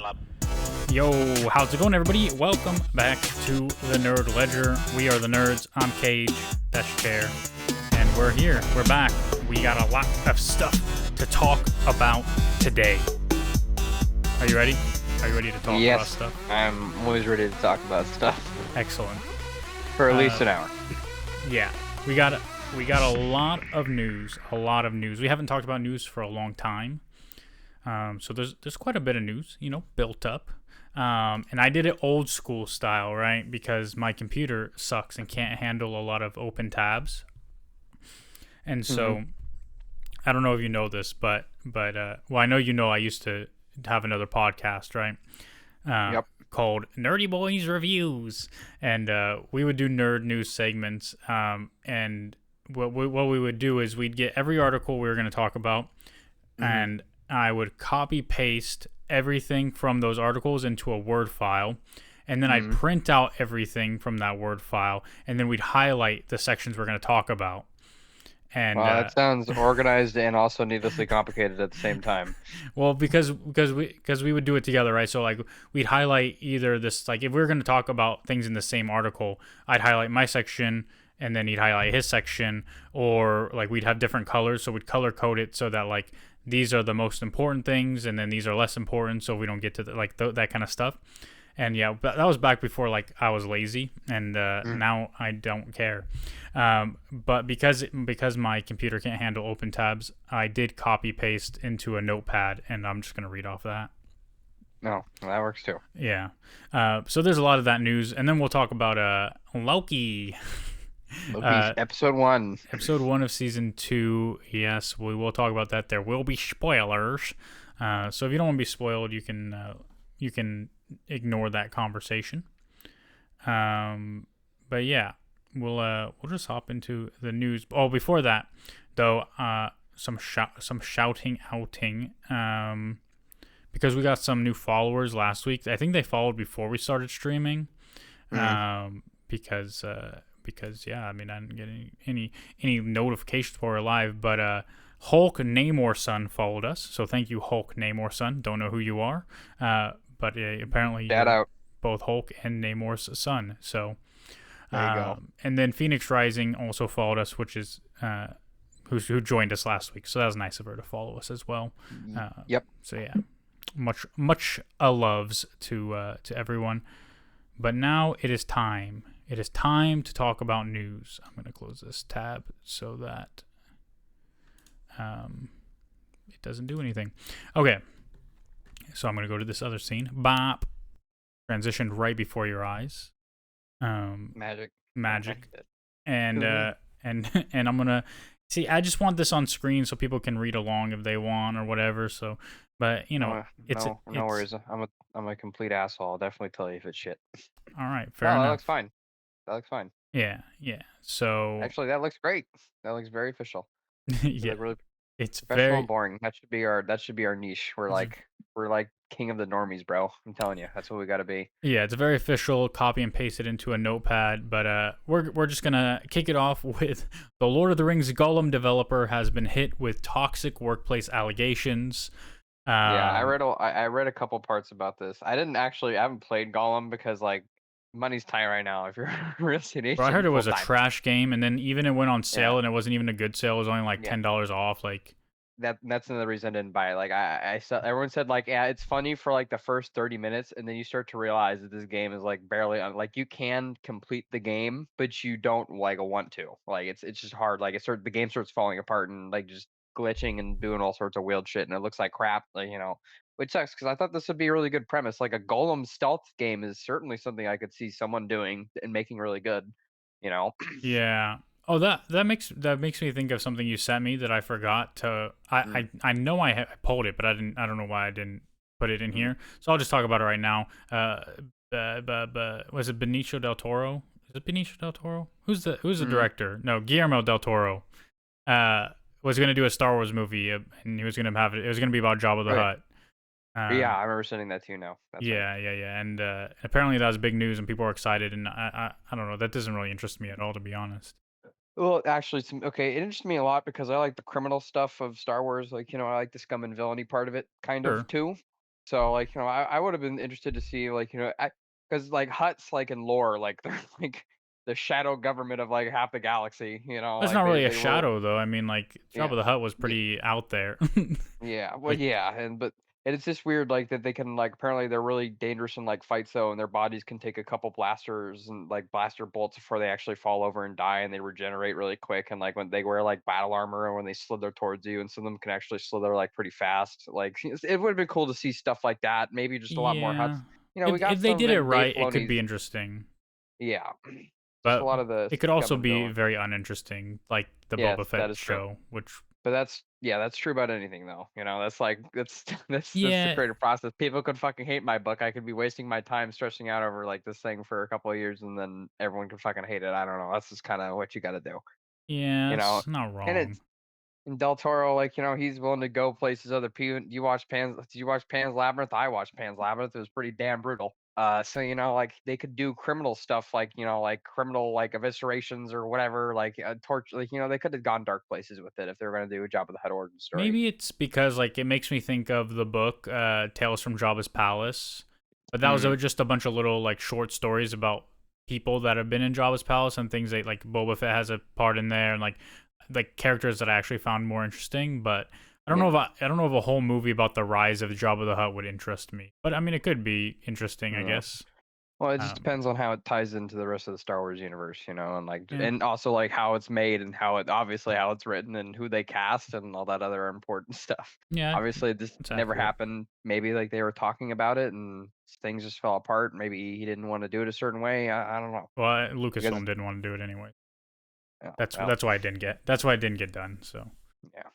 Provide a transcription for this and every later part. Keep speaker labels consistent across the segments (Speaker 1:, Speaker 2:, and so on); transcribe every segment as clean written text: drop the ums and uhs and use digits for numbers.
Speaker 1: up.
Speaker 2: Yo, how's it going, everybody? Welcome back to the Nerd Ledger. We are the nerds. I'm Cage, that's Chair, and we're here. We're back. We got a lot of stuff to talk about today. Are you ready? Are you ready to talk about stuff?
Speaker 3: I'm always ready to talk about stuff.
Speaker 2: Excellent.
Speaker 3: For at least an hour.
Speaker 2: Yeah, we got a lot of news. A lot of news. We haven't talked about news for a long time. So there's quite a bit of news, built up. And I did it old school style, right? Because my computer sucks and can't handle a lot of open tabs. And so, I don't know if you know this, but I know I used to have another podcast, right? Called Nerdy Boys Reviews. And we would do nerd news segments. And what we would do is we'd get every article we were going to talk about, and I would copy paste everything from those articles into a Word file, and then I'd print out everything from that Word file, and then we'd highlight the sections we're going to talk about. And
Speaker 3: that sounds organized and also needlessly complicated at the same time.
Speaker 2: Well, because we would do it together, right? So like we'd highlight either this, like if we were going to talk about things in the same article, I'd highlight my section and then he'd highlight his section, or like we'd have different colors, so we'd color code it so that like these are the most important things and then these are less important, so we don't get to that kind of stuff. And yeah, but that was back before like I was lazy, and now I don't care. But because my computer can't handle open tabs, I did copy paste into a notepad, and I'm just gonna read off that.
Speaker 3: No, that works too.
Speaker 2: Yeah. So there's a lot of that news, and then we'll talk about Loki.
Speaker 3: Loki's episode 1.
Speaker 2: Episode 1 of season 2. Yes, we will talk about that. There will be spoilers. So if you don't want to be spoiled, you can ignore that conversation. But yeah, we'll just hop into the news. Oh, before that, though, some shouting outing. Because we got some new followers last week. I think they followed before we started streaming. Because yeah, I mean, I didn't get any notifications for we're live, but Hulk Namor's son followed us, so thank you, Hulk Namor's son. Don't know who you are, but apparently you're both Hulk and Namor's son. So
Speaker 3: there you go.
Speaker 2: And then Phoenix Rising also followed us, which is who joined us last week. So that was nice of her to follow us as well.
Speaker 3: Yep.
Speaker 2: So yeah, much loves to everyone. But now it is time. It is time to talk about news. I'm going to close this tab so that it doesn't do anything. Okay. So I'm going to go to this other scene. Bop. Transitioned right before your eyes.
Speaker 3: Magic.
Speaker 2: And and I'm going to see, I just want this on screen so people can read along if they want or whatever. So, but no
Speaker 3: worries. I'm a complete asshole. I'll definitely tell you if it's shit.
Speaker 2: All right, fair enough.
Speaker 3: That looks fine.
Speaker 2: Yeah. So
Speaker 3: actually, that looks great. That looks very official.
Speaker 2: Yeah,
Speaker 3: really,
Speaker 2: it's
Speaker 3: very and boring. That should be our niche. We're like king of the normies, bro. I'm telling you, that's what we got to be.
Speaker 2: Yeah, it's very official. Copy and paste it into a notepad. But we're just gonna kick it off with the Lord of the Rings Gollum developer has been hit with toxic workplace allegations.
Speaker 3: Yeah, I read a couple parts about this. I haven't played Gollum because like money's tight right now. If you're real estate,
Speaker 2: I heard it was a trash game, and then even it went on sale, and it wasn't even a good sale. It was only like $10 off. Like
Speaker 3: that's another reason I didn't buy it. Like I saw everyone said like, yeah, it's funny for like the first 30 minutes, and then you start to realize that this game is like barely like you can complete the game, but you don't like want to. Like it's just hard. Like the game starts falling apart and like just glitching and doing all sorts of weird shit, and it looks like crap. Like which sucks because I thought this would be a really good premise. Like a Golem stealth game is certainly something I could see someone doing and making really good.
Speaker 2: Yeah. Oh, that makes me think of something you sent me that I forgot to. I know I pulled it, but I don't know why I didn't put it in here. So I'll just talk about it right now. Was it Benicio del Toro? Is it Benicio del Toro? Who's the director? No, Guillermo del Toro. Was going to do a Star Wars movie, and he was going to have it. It was going to be about Jabba the Hutt.
Speaker 3: Yeah, I remember sending that to you now.
Speaker 2: Yeah. And apparently that was big news, and people were excited. And I don't know. That doesn't really interest me at all, to be honest.
Speaker 3: Well, actually, it interests me a lot because I like the criminal stuff of Star Wars. Like, I like the scum and villainy part of it, kind of too. So, like, I would have been interested to see, like, because like Huts, like in lore, like they're like the shadow government of like half the galaxy.
Speaker 2: It's
Speaker 3: Like
Speaker 2: not really a
Speaker 3: they rule.
Speaker 2: shadow though. I mean, like
Speaker 3: Yeah,
Speaker 2: Jabba the Hutt was
Speaker 3: yeah,
Speaker 2: pretty out there.
Speaker 3: yeah. Well,
Speaker 2: Like,
Speaker 3: yeah, and it's just weird, like that they can like apparently they're really dangerous in like fights though, and their bodies can take a couple blasters and like blaster bolts before they actually fall over and die, and they regenerate really quick. And like when they wear like battle armor and when they slither towards you, and some of them can actually slither like pretty fast. Like it would have been cool to see stuff like that. Maybe just a lot more
Speaker 2: yeah,
Speaker 3: huts. We got
Speaker 2: if they
Speaker 3: some of
Speaker 2: did
Speaker 3: it
Speaker 2: it
Speaker 3: in Dave
Speaker 2: right, it could
Speaker 3: Filoni's.
Speaker 2: be interesting.
Speaker 3: Yeah, just a
Speaker 2: But
Speaker 3: lot of the
Speaker 2: it could
Speaker 3: stuff got
Speaker 2: also
Speaker 3: been
Speaker 2: be
Speaker 3: doing.
Speaker 2: very uninteresting, like the
Speaker 3: Yes,
Speaker 2: Boba
Speaker 3: that
Speaker 2: Fett
Speaker 3: is true.
Speaker 2: show, which
Speaker 3: But that's yeah, that's true about anything though. That's like that's the
Speaker 2: yeah,
Speaker 3: creative process. People could fucking hate my book. I could be wasting my time stressing out over like this thing for a couple of years, and then everyone could fucking hate it. I don't know. That's just kind of what you got to do,
Speaker 2: yeah,
Speaker 3: you know.
Speaker 2: it's not
Speaker 3: And
Speaker 2: wrong.
Speaker 3: it's and Del Toro, like he's willing to go places other people. You watch Pan's? Did you watch Pan's Labyrinth? I watched Pan's Labyrinth. It was pretty damn brutal. So like they could do criminal stuff, like like criminal like eviscerations or whatever, like torture. Like they could have gone dark places with it if they were gonna do a job of the Hutt origin story.
Speaker 2: Maybe it's because like it makes me think of the book Tales from Jabba's Palace, but that was
Speaker 3: Mm,
Speaker 2: just a bunch of little like short stories about people that have been in Jabba's Palace and things that like Boba Fett has a part in there and like characters that I actually found more interesting. But I don't know
Speaker 3: yeah.
Speaker 2: if I don't know if a whole movie about the rise of Jabba the Hutt would interest me. But I mean, it could be interesting, I
Speaker 3: Yeah.
Speaker 2: guess.
Speaker 3: Well, it just
Speaker 2: Um,
Speaker 3: depends on how it ties into the rest of the Star Wars universe, and
Speaker 2: yeah,
Speaker 3: and also like how it's made and how it's written and who they cast and all that other important stuff.
Speaker 2: yeah,
Speaker 3: Obviously, this
Speaker 2: it's
Speaker 3: never
Speaker 2: accurate.
Speaker 3: happened. Maybe like they were talking about it and things just fell apart. Maybe he didn't want to do it a certain way. I don't know
Speaker 2: Well,
Speaker 3: because
Speaker 2: Lucasfilm didn't want to do it anyway.
Speaker 3: yeah,
Speaker 2: That's
Speaker 3: well,
Speaker 2: why it didn't get done. So.
Speaker 3: yeah.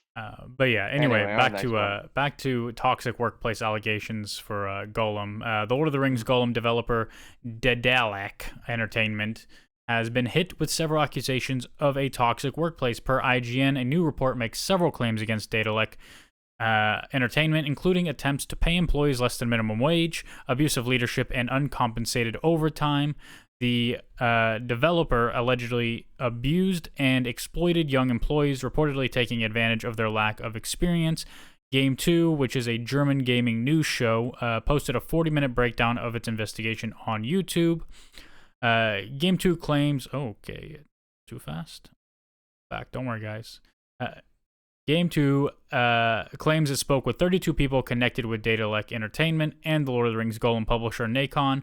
Speaker 2: But yeah, anyway,
Speaker 3: Anyway, on to the next one.
Speaker 2: back to toxic workplace allegations for Gollum. The Lord of the Rings
Speaker 3: Mm,
Speaker 2: Gollum developer Daedalic Entertainment has been hit with several accusations of a toxic workplace. Per IGN, a new report makes several claims against Daedalic Entertainment, including attempts to pay employees less than minimum wage, abusive leadership, and uncompensated overtime. The developer allegedly abused and exploited young employees, reportedly taking advantage of their lack of experience. Game 2, which is a German gaming news show, posted a 40-minute breakdown of its investigation on YouTube. Game 2 claims... okay, too fast. Back, don't worry, guys. Game 2 claims it spoke with 32 people connected with Daedalic Entertainment and the Lord of the Rings Gollum publisher Nacon.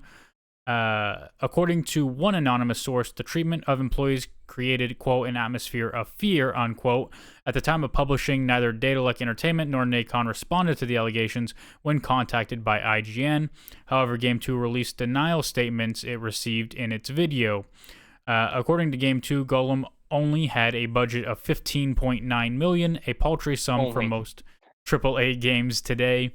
Speaker 2: According to one anonymous source, the treatment of employees created, quote, an atmosphere of fear, unquote. At the time of publishing, neither Daedalic Entertainment nor Nacon responded to the allegations when contacted by IGN. However, Game 2 released denial statements it received in its video. According to Game 2, Gollum only had a budget of $15.9 million, a paltry sum for
Speaker 3: only.
Speaker 2: most AAA games today.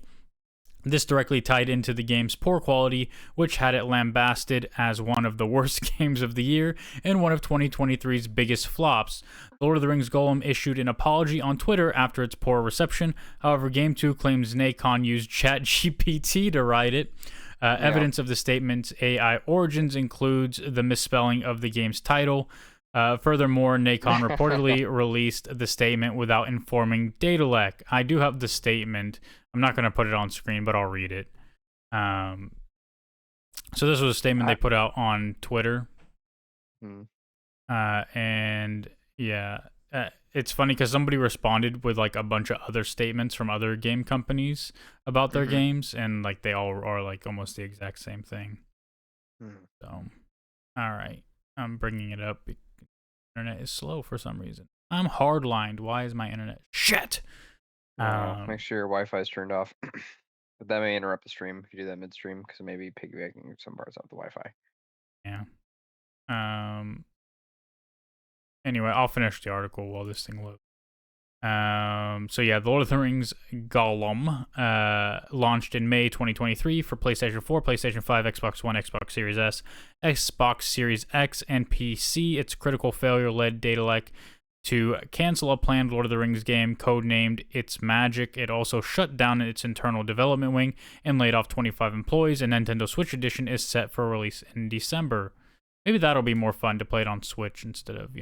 Speaker 2: This directly tied into the game's poor quality, which had it lambasted as one of the worst games of the year and one of 2023's biggest flops. Lord of the Rings Gollum issued an apology on Twitter after its poor reception. However, Game 2 claims Nacon used ChatGPT to write it.
Speaker 3: Yeah.
Speaker 2: Evidence of the statement's AI origins includes the misspelling of the game's title. Furthermore, Nacon reportedly released the statement without informing Daedalec. I do have the statement. I'm not going to put it on screen, but I'll read it. So this was a statement
Speaker 3: I,
Speaker 2: they put out on Twitter.
Speaker 3: mm,
Speaker 2: And yeah, it's funny because somebody responded with like a bunch of other statements from other game companies about their
Speaker 3: mm-hmm,
Speaker 2: games, and like they all are like almost the exact same thing.
Speaker 3: mm.
Speaker 2: So, all right, I'm bringing it up. Internet is slow for some reason. I'm hardlined. Why is my internet shit?
Speaker 3: Make sure your Wi-Fi is turned off. But that may interrupt the stream if you do that midstream because it may be piggybacking some parts off the Wi-Fi.
Speaker 2: Yeah. Anyway, I'll finish the article while this thing loads. So yeah, The Lord of the Rings Gollum launched in May 2023 for PlayStation 4, PlayStation 5, Xbox One, Xbox Series S, Xbox Series X, and PC. Its critical failure led Daedalec to cancel a planned Lord of the Rings game codenamed It's Magic. It also shut down its internal development wing and laid off 25 employees. A Nintendo Switch edition is set for release in December. Maybe that'll be more fun to play it on Switch instead of,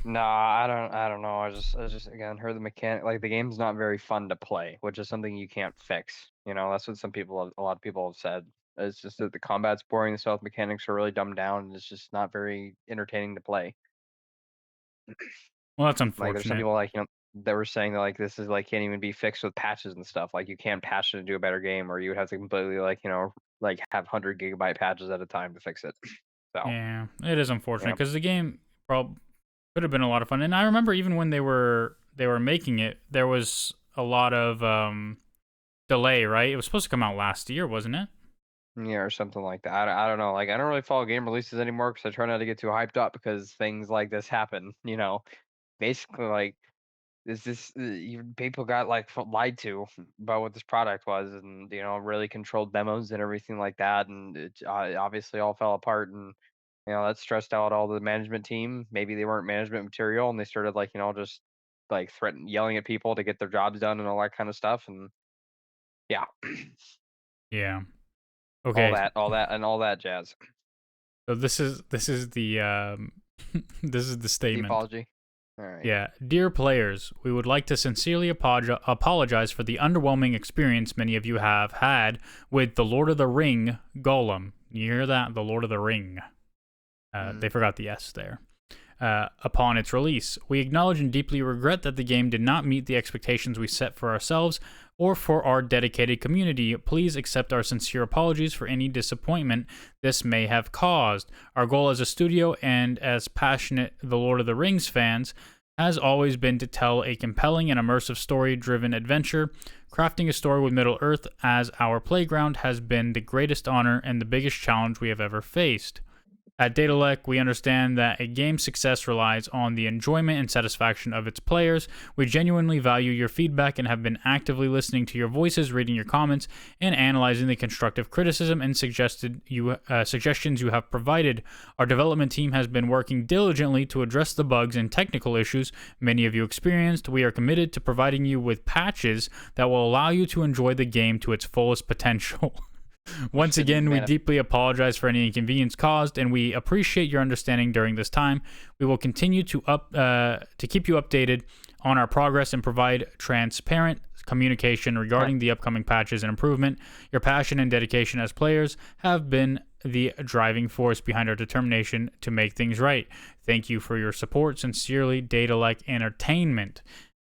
Speaker 3: Nah, I don't know. I just again heard the mechanic. Like the game's not very fun to play, which is something you can't fix. That's what a lot of people have said. It's just that the combat's boring, the stealth mechanics are really dumbed down, and it's just not very entertaining to play.
Speaker 2: Well, that's
Speaker 3: Like, there's some
Speaker 2: unfortunate.
Speaker 3: people, like, that were saying that, like, this is, like, can't even be fixed with patches and stuff, like, you can't patch it to do a better game, or you would have to completely, like, like, have 100 GB patches at a time to fix it. So,
Speaker 2: Yeah, it is unfortunate
Speaker 3: yeah.
Speaker 2: because the game could have been a lot of fun. And I remember even when they were making it, there was a lot of delay. Right? It was supposed to come out last year, wasn't it?
Speaker 3: Yeah, or something like that. I don't know, like, I don't really follow game releases anymore because I try not to get too hyped up because things like this happen. Basically, like, is this people got like lied to about what this product was, and really controlled demos and everything like that, and it obviously all fell apart, and that stressed out all the management team. Maybe they weren't management material, and they started like just like threatening, yelling at people to get their jobs done and all that kind of stuff, and yeah,
Speaker 2: Yeah. Okay.
Speaker 3: all that jazz.
Speaker 2: So this is the this is the
Speaker 3: The
Speaker 2: statement.
Speaker 3: apology. All right.
Speaker 2: Yeah, dear players, we would like to sincerely apologize for the underwhelming experience many of you have had with the Lord of the Ring Gollum. You hear that? The Lord of the Ring. They
Speaker 3: Mm.
Speaker 2: forgot the S there. Upon its release, we acknowledge and deeply regret that the game did not meet the expectations we set for ourselves or for our dedicated community. Please accept our sincere apologies for any disappointment this may have caused. Our goal as a studio and as passionate The Lord of the Rings fans has always been to tell a compelling and immersive story driven adventure. Crafting a story with Middle Earth as our playground has been the greatest honor and the biggest challenge we have ever faced. At Datalek, we understand that a game's success relies on the enjoyment and satisfaction of its players. We genuinely value your feedback and have been actively listening to your voices, reading your comments, and analyzing the constructive criticism and suggestions you have provided. Our development team has been working diligently to address the bugs and technical issues many of you experienced. We are committed to providing you with patches that will allow you to enjoy the game to its fullest potential.
Speaker 3: Which
Speaker 2: Once
Speaker 3: didn't
Speaker 2: again, we
Speaker 3: manifest.
Speaker 2: deeply apologize for any inconvenience caused, and we appreciate your understanding during this time. We will continue to keep you updated on our progress and provide transparent communication regarding the upcoming patches and improvement. Your passion and dedication as players have been the driving force behind our determination to make things right. Thank you for your support. Sincerely, Data Like Entertainment.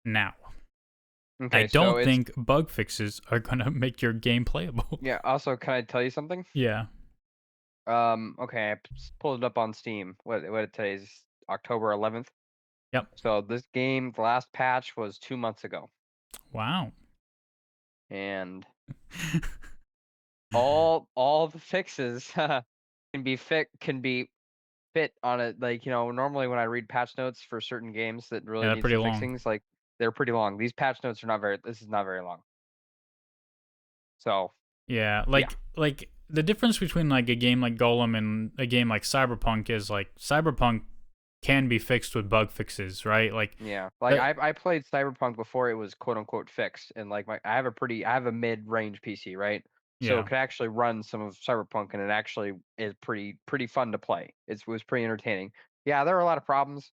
Speaker 2: Now, I
Speaker 3: Okay, so
Speaker 2: don't
Speaker 3: it's
Speaker 2: think bug fixes are gonna make your game playable.
Speaker 3: yeah. Also, can I tell you something?
Speaker 2: Yeah.
Speaker 3: Okay, pulled it up on Steam. What today's October 11th.
Speaker 2: Yep.
Speaker 3: So this game, the last patch was 2 months ago,
Speaker 2: Wow.
Speaker 3: and all the fixes can be fit on it. Like normally when I read patch notes for certain games that
Speaker 2: Yeah,
Speaker 3: really
Speaker 2: they're
Speaker 3: need
Speaker 2: pretty
Speaker 3: some
Speaker 2: long.
Speaker 3: fixings, like they're pretty long. These patch notes are not very. This is not very long. So
Speaker 2: Yeah,
Speaker 3: yeah,
Speaker 2: like the difference between like a game like Golem and a game like Cyberpunk is like Cyberpunk can be fixed with bug fixes, right? Like
Speaker 3: yeah. Like
Speaker 2: the
Speaker 3: I played Cyberpunk before it was quote unquote fixed, and like I have a mid range PC, right? So it
Speaker 2: yeah,
Speaker 3: could actually run some of Cyberpunk, and it actually is pretty fun to play. It was pretty entertaining. Yeah, there are a lot of problems.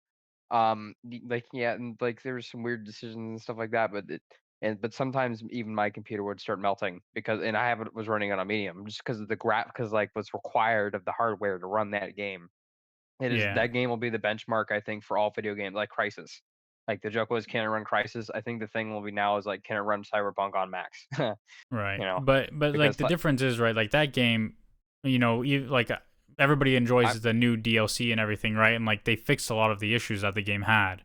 Speaker 3: Like yeah, and like there was some weird decisions and stuff like that, but sometimes even my computer would start melting and was running on a medium just because of because like what's required of the hardware to run that game.
Speaker 2: yeah,
Speaker 3: That game will be the benchmark, I think, for all video games, like Crisis. Like, the joke was, "Can it run Crisis?" I think the thing will be now is, like, "Can it run Cyberpunk on Max?"
Speaker 2: right.
Speaker 3: You know?
Speaker 2: But like
Speaker 3: Because,
Speaker 2: the difference is right, like that game, you like everybody
Speaker 3: I
Speaker 2: enjoys the new DLC and everything, right? And like they fixed a lot of the issues that the game had.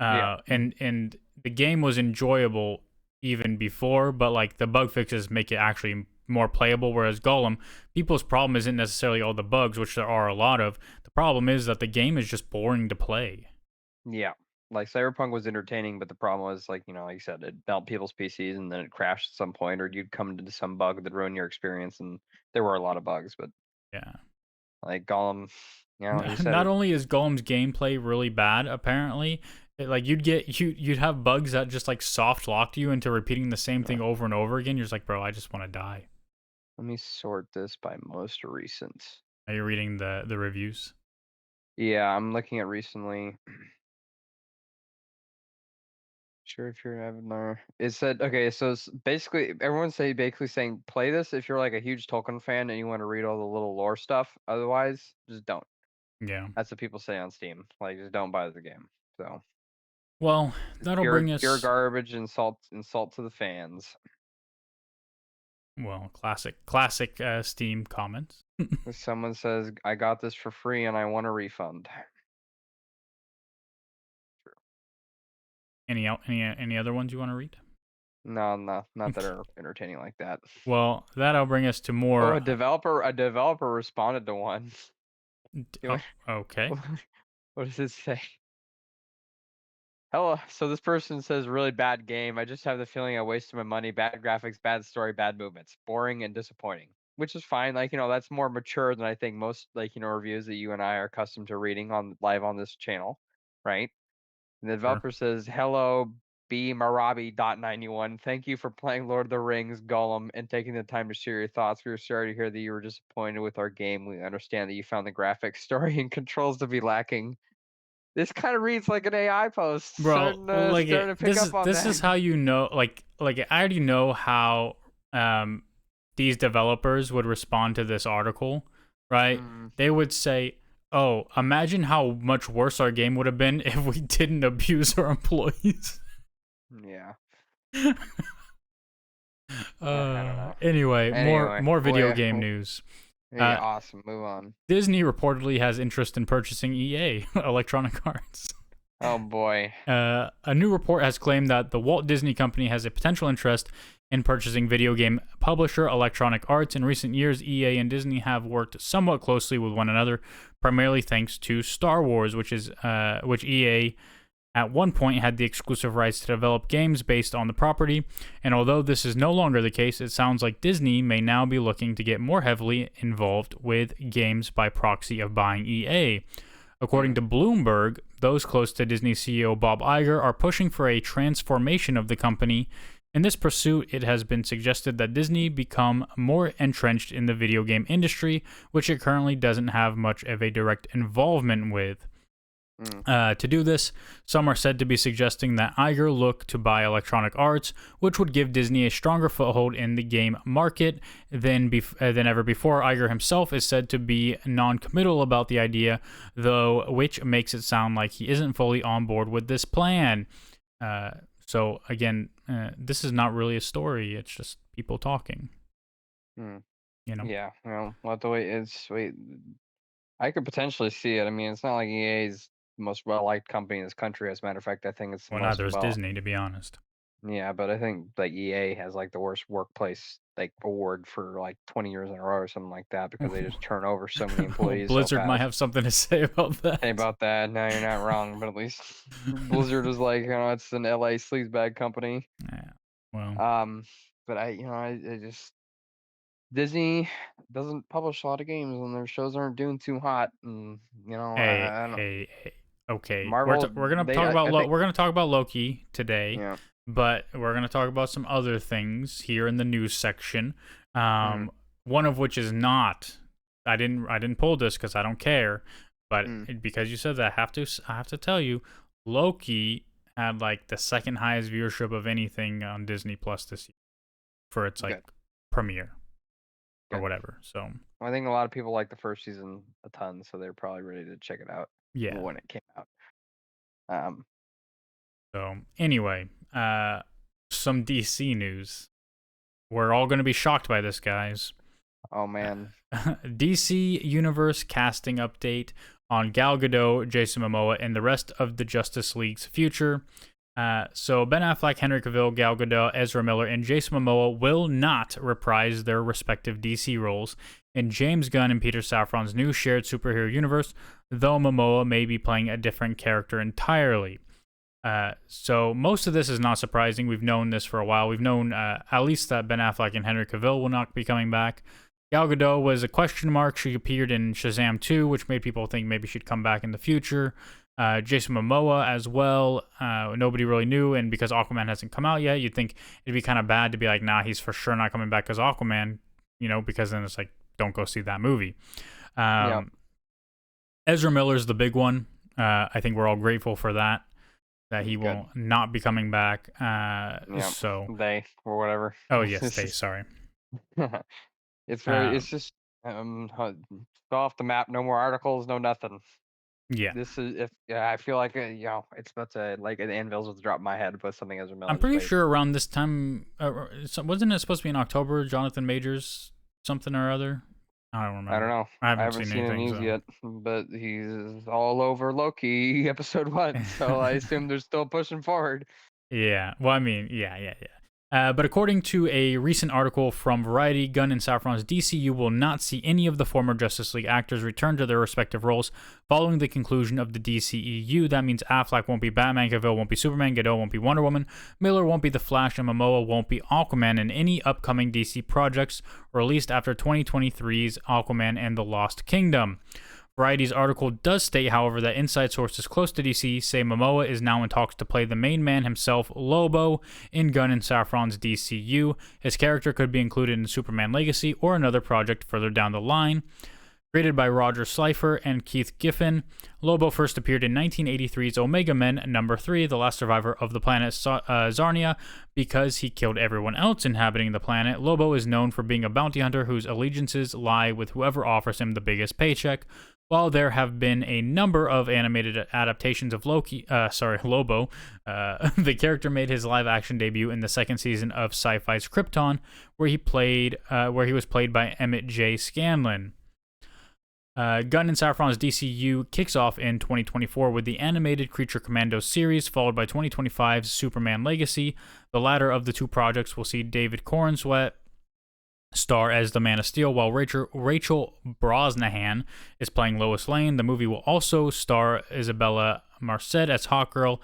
Speaker 3: yeah.
Speaker 2: And the game was enjoyable even before, but like the bug fixes make it actually more playable. Whereas Golem, people's problem isn't necessarily all the bugs, which there are a lot of. The problem is that the game is just boring to play.
Speaker 3: Yeah. Like, Cyberpunk was entertaining, but the problem was, like, like you said, it melt people's PCs, and then it crashed at some point, or you'd come into some bug that ruined your experience, and there were a lot of bugs, but,
Speaker 2: Yeah.
Speaker 3: like, Gollum, like you said,
Speaker 2: Not only is Golem's gameplay really bad, apparently, like you'd have bugs that just like soft locked you into repeating the same thing over and over again. You're just like, bro, I just want to die.
Speaker 3: let me sort this by most recent.
Speaker 2: Are you reading the reviews?
Speaker 3: Yeah, I'm looking at recently. Sure, if you're Avatar. It said okay, so it's basically everyone's basically saying play this if you're like a huge Tolkien fan and you want to read all the little lore stuff. Otherwise, just don't.
Speaker 2: Yeah.
Speaker 3: That's what people say on Steam. Like, just don't buy the game. So
Speaker 2: Well,
Speaker 3: it's
Speaker 2: that'll bring
Speaker 3: pure
Speaker 2: us.
Speaker 3: garbage and insult to the fans.
Speaker 2: Well, classic Steam comments.
Speaker 3: If someone says I got this for free and I want a refund.
Speaker 2: Any other ones you want to read?
Speaker 3: No, not that are entertaining like that.
Speaker 2: Well, that'll bring us to
Speaker 3: Oh,
Speaker 2: more.
Speaker 3: a developer responded to one.
Speaker 2: Okay.
Speaker 3: What does it say? Hello. So this person says really bad game. I just have the feeling I wasted my money. Bad graphics, bad story, bad movements. Boring and disappointing. Which is fine. Like, that's more mature than I think most reviews that you and I are accustomed to reading on live on this channel, right? And the
Speaker 2: Sure.
Speaker 3: developer says, "Hello, B Marabi.91. Thank you for playing Lord of the Rings, Gollum, and taking the time to share your thoughts. We were sorry to hear that you were disappointed with our game. We understand that you found the graphics, story, and controls to be lacking." This kind of reads like an AI post.
Speaker 2: Bro, like
Speaker 3: Starting to pick up on
Speaker 2: this
Speaker 3: that.
Speaker 2: is how you know, like I already know how these developers would respond to this article, right?
Speaker 3: Mm,
Speaker 2: They would say, "Oh, imagine how much worse our game would have been if we didn't abuse our employees."
Speaker 3: yeah. I don't know.
Speaker 2: Anyway,
Speaker 3: Anyway,
Speaker 2: more video game news.
Speaker 3: yeah, awesome. Move on.
Speaker 2: Disney reportedly has interest in purchasing EA, Electronic Arts.
Speaker 3: Oh boy.
Speaker 2: A new report has claimed that the Walt Disney Company has a potential interest in purchasing video game publisher Electronic Arts. In recent years, EA and Disney have worked somewhat closely with one another, primarily thanks to Star Wars, which EA at one point had the exclusive rights to develop games based on the property. And although this is no longer the case, it sounds like Disney may now be looking to get more heavily involved with games by proxy of buying EA. According to Bloomberg, those close to Disney CEO Bob Iger are pushing for a transformation of the company. In this pursuit, it has been suggested that Disney become more entrenched in the video game industry, which it currently doesn't have much of a direct involvement with. To do this, some are said to be suggesting that Iger look to buy Electronic Arts, which would give Disney a stronger foothold in the game market than ever before. Iger himself is said to be non-committal about the idea, though, which makes it sound like he isn't fully on board with this plan. So again, this is not really a story; it's just people talking.
Speaker 3: Yeah, well, we'll have to wait. I could potentially see it. I mean, it's not like EA's the most well-liked company in this country. As a matter of fact, I think it's the
Speaker 2: Well,
Speaker 3: most
Speaker 2: neither is Disney, to be honest.
Speaker 3: Yeah, but I think like EA has like the worst workplace award for like 20 years in a row or something like that because they just turn over so many employees so
Speaker 2: Blizzard might
Speaker 3: fast.
Speaker 2: have something to say about that.
Speaker 3: Hey, about that, no, you're not wrong, but at least Blizzard is like, it's an LA sleazebag company.
Speaker 2: Yeah. Well.
Speaker 3: But I just Disney doesn't publish a lot of games and their shows aren't doing too hot, and I don't.
Speaker 2: Hey. Okay,
Speaker 3: Marvel,
Speaker 2: we're gonna
Speaker 3: they
Speaker 2: talk about
Speaker 3: I think
Speaker 2: we're gonna talk about Loki today,
Speaker 3: yeah.
Speaker 2: but we're gonna talk about some other things here in the news section.
Speaker 3: Mm,
Speaker 2: One of which is not. I didn't pull this because I don't care, but
Speaker 3: mm,
Speaker 2: because you said that, I have to tell you, Loki had like the second highest viewership of anything on Disney Plus this year for its
Speaker 3: good.
Speaker 2: premiere or
Speaker 3: Good.
Speaker 2: whatever. So
Speaker 3: I think a lot of people like the first season a ton, so they're probably ready to check it out
Speaker 2: yeah.
Speaker 3: when it came out. Um,
Speaker 2: So anyway, some DC news. We're all going to be shocked by this, guys.
Speaker 3: oh man,
Speaker 2: DC Universe casting update on Gal Gadot, Jason Momoa, and the rest of the Justice League's future. So Ben Affleck, Henry Cavill, Gal Gadot, Ezra Miller, and Jason Momoa will not reprise their respective DC roles in James Gunn and Peter Safran's new shared superhero universe, though Momoa may be playing a different character entirely. So most of this is not surprising. We've known this for a while. We've known at least that Ben Affleck and Henry Cavill will not be coming back. Gal Gadot was a question mark. She appeared in Shazam 2, which made people think maybe she'd come back in the future. Jason Momoa as well. Nobody really knew, and because Aquaman hasn't come out yet, you'd think it'd be kind of bad to be like, nah, he's for sure not coming back as Aquaman, because then it's like, don't go see that movie.
Speaker 3: yeah,
Speaker 2: Ezra Miller's the big one. I think we're all grateful for that that he
Speaker 3: Good.
Speaker 2: will not be coming back.
Speaker 3: Yeah.
Speaker 2: So,
Speaker 3: They or whatever.
Speaker 2: oh yes, they. Sorry.
Speaker 3: It's very. It's
Speaker 2: Um,
Speaker 3: just off the map. No more articles. No nothing.
Speaker 2: yeah,
Speaker 3: This is if yeah, I feel like it's about to like the anvil's about to drop in my head, but something Ezra Miller
Speaker 2: I'm
Speaker 3: just
Speaker 2: pretty
Speaker 3: made.
Speaker 2: sure around this time, wasn't it supposed to be in October? Jonathan Majors, something or other. I don't
Speaker 3: I don't
Speaker 2: remember.
Speaker 3: know.
Speaker 2: I
Speaker 3: I
Speaker 2: haven't
Speaker 3: haven't
Speaker 2: seen
Speaker 3: seen the
Speaker 2: anything,
Speaker 3: news
Speaker 2: so.
Speaker 3: yet, but he's all over Loki episode 1, so I assume they're still pushing forward.
Speaker 2: Yeah. Well, I mean, yeah. But according to a recent article from Variety, Gunn and Safran's DCU will not see any of the former Justice League actors return to their respective roles following the conclusion of the DCEU. That means Affleck won't be Batman, Cavill won't be Superman, Godot won't be Wonder Woman, Miller won't be The Flash, and Momoa won't be Aquaman in any upcoming DC projects released after 2023's Aquaman and the Lost Kingdom. Variety's article does state, however, that inside sources close to DC say Mamoa is now in talks to play the main man himself, Lobo, in Gunn and Safran's DCU. His character could be included in Superman Legacy or another project further down the line. Created by Roger Slifer and Keith Giffen, Lobo first appeared in 1983's Omega Men #3, the last survivor of the planet Zarnia. Because he killed everyone else inhabiting the planet, Lobo is known for being a bounty hunter whose allegiances lie with whoever offers him the biggest paycheck. While there have been a number of animated adaptations of Lobo, the character made his live-action debut in the second season of Sci-Fi's Krypton, where he was played by Emmett J. Scanlon. Gunn and Safran's DCU kicks off in 2024 with the animated Creature Commandos series, followed by 2025's Superman Legacy. The latter of the two projects will see David Corenswet star as the Man of Steel, while Rachel Brosnahan is playing Lois Lane. The movie will also star Isabella Marcet as Hawkgirl,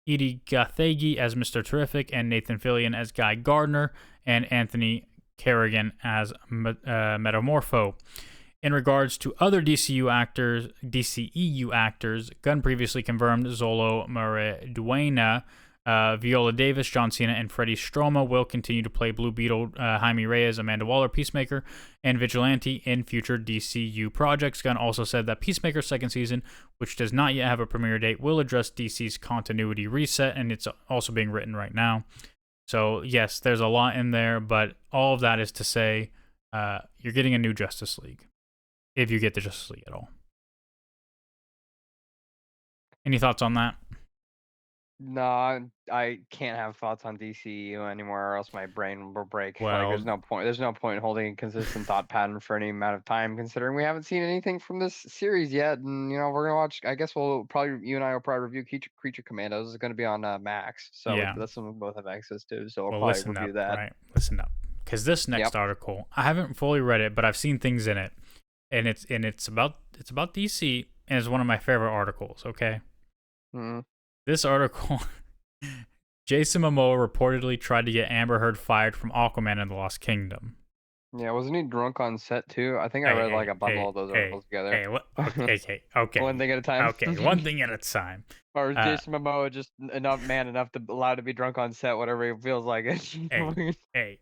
Speaker 2: Edie Gathegi as Mr. Terrific, and Nathan Fillion as Guy Gardner, and Anthony Kerrigan as Metamorpho. In regards to other DCEU actors, Gunn previously confirmed Zolo Maraduena, Viola Davis, John Cena, and Freddie Stroma will continue to play Blue Beetle, Jaime Reyes, Amanda Waller, Peacemaker, and Vigilante in future DCU projects. Gunn also said that Peacemaker's second season, which does not yet have a premiere date, will address DC's continuity reset, and it's also being written right now. So, yes, there's a lot in there, but all of that is to say you're getting a new Justice League, if you get the Justice League at all. Any thoughts on that?
Speaker 3: No, I can't have thoughts on DCU anymore, or else my brain will break. Like,
Speaker 2: Well,
Speaker 3: there's no point. There's no point in holding a consistent thought pattern for any amount of time, considering we haven't seen anything from this series yet. And we're gonna watch. I guess you and I will probably review Creature Commandos. It's gonna be on Max, so
Speaker 2: yeah.
Speaker 3: that's something we both have access to. So we'll
Speaker 2: Well,
Speaker 3: probably
Speaker 2: listen
Speaker 3: review
Speaker 2: up,
Speaker 3: that.
Speaker 2: right? Listen up, because this next article, I haven't fully read it, but I've seen things in it, and it's about DC, and it's one of my favorite articles. Okay, This article, Jason Momoa reportedly tried to get Amber Heard fired from Aquaman and the Lost Kingdom.
Speaker 3: Yeah, wasn't he drunk on set too? I think I read like a bundle of those articles together.
Speaker 2: Okay.
Speaker 3: One thing at a time.
Speaker 2: Okay, one thing at a time.
Speaker 3: Or is Jason Momoa just enough to allow to be drunk on set, whatever he feels like it?
Speaker 2: Hey.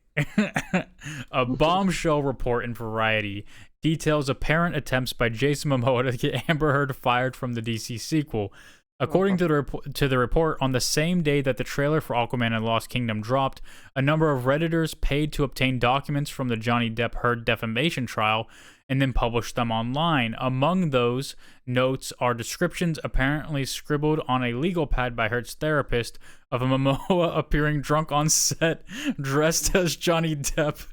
Speaker 2: A bombshell report in Variety details apparent attempts by Jason Momoa to get Amber Heard fired from the DC sequel. According to the report, on the same day that the trailer for Aquaman and Lost Kingdom dropped, a number of Redditors paid to obtain documents from the Johnny Depp Heard defamation trial and then published them online. Among those notes are descriptions apparently scribbled on a legal pad by Heard's therapist of a Momoa appearing drunk on set, dressed as Johnny Depp,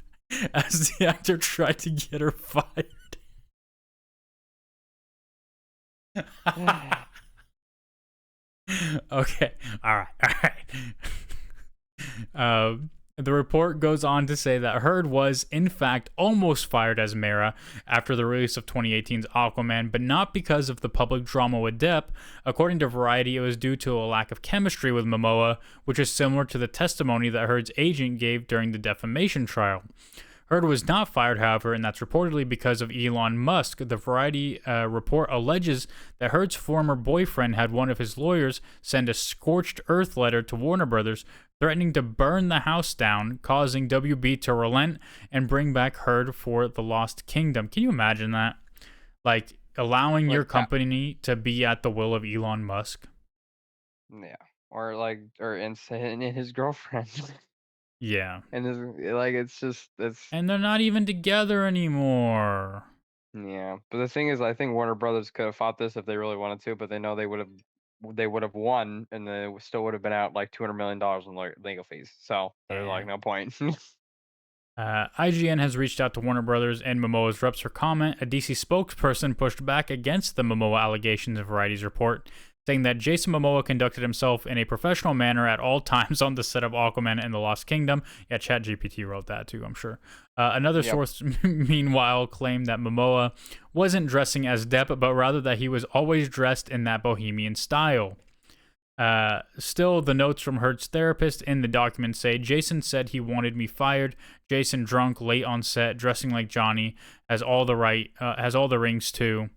Speaker 2: as the actor tried to get her fired. Okay, all right. The report goes on to say that Heard was, in fact, almost fired as Mera after the release of 2018's Aquaman, but not because of the public drama with Depp. According to Variety, it was due to a lack of chemistry with Momoa, which is similar to the testimony that Heard's agent gave during the defamation trial. Heard was not fired, however, and that's reportedly because of Elon Musk. The Variety report alleges that Heard's former boyfriend had one of his lawyers send a scorched earth letter to Warner Brothers, threatening to burn the house down, causing WB to relent and bring back Heard for the Lost Kingdom. Can you imagine that? Like, allowing your company to be at the will of Elon Musk?
Speaker 3: Yeah. or like, and his girlfriend,
Speaker 2: Yeah.
Speaker 3: and his like, it's just it's
Speaker 2: And they're not even together anymore.
Speaker 3: yeah. But the thing is, I think Warner Brothers could have fought this if they really wanted to, but they know they would have won, and then it still would have been out like $200 million in legal fees. So there's
Speaker 2: Yeah.
Speaker 3: like no point.
Speaker 2: IGN has reached out to Warner Brothers and Momoa's reps for comment. A DC spokesperson pushed back against the Momoa allegations in Variety's report, saying that Jason Momoa conducted himself in a professional manner at all times on the set of Aquaman and the Lost Kingdom. Yeah, ChatGPT wrote that too, I'm sure. Another
Speaker 3: Yep.
Speaker 2: source, meanwhile, claimed that Momoa wasn't dressing as Depp, but rather that he was always dressed in that bohemian style. Still, the notes from Hurt's therapist in the document say Jason said he wanted me fired. Jason drunk late on set, dressing like Johnny, has all the rings too.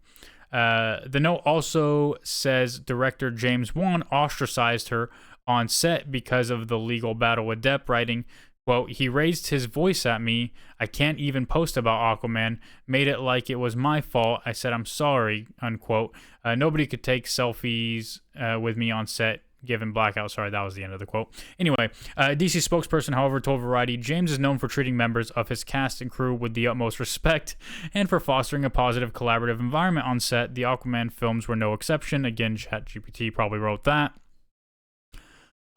Speaker 2: The note also says director James Wan ostracized her on set because of the legal battle with Depp, writing, quote, he raised his voice at me. I can't even post about Aquaman. Made it like it was my fault. I said I'm sorry, unquote. Nobody could take selfies with me on set. Given blackout. Sorry, that was the end of the quote. Anyway, DC spokesperson, however, told Variety, James is known for treating members of his cast and crew with the utmost respect and for fostering a positive collaborative environment on set. The Aquaman films were no exception. Again, ChatGPT probably wrote that.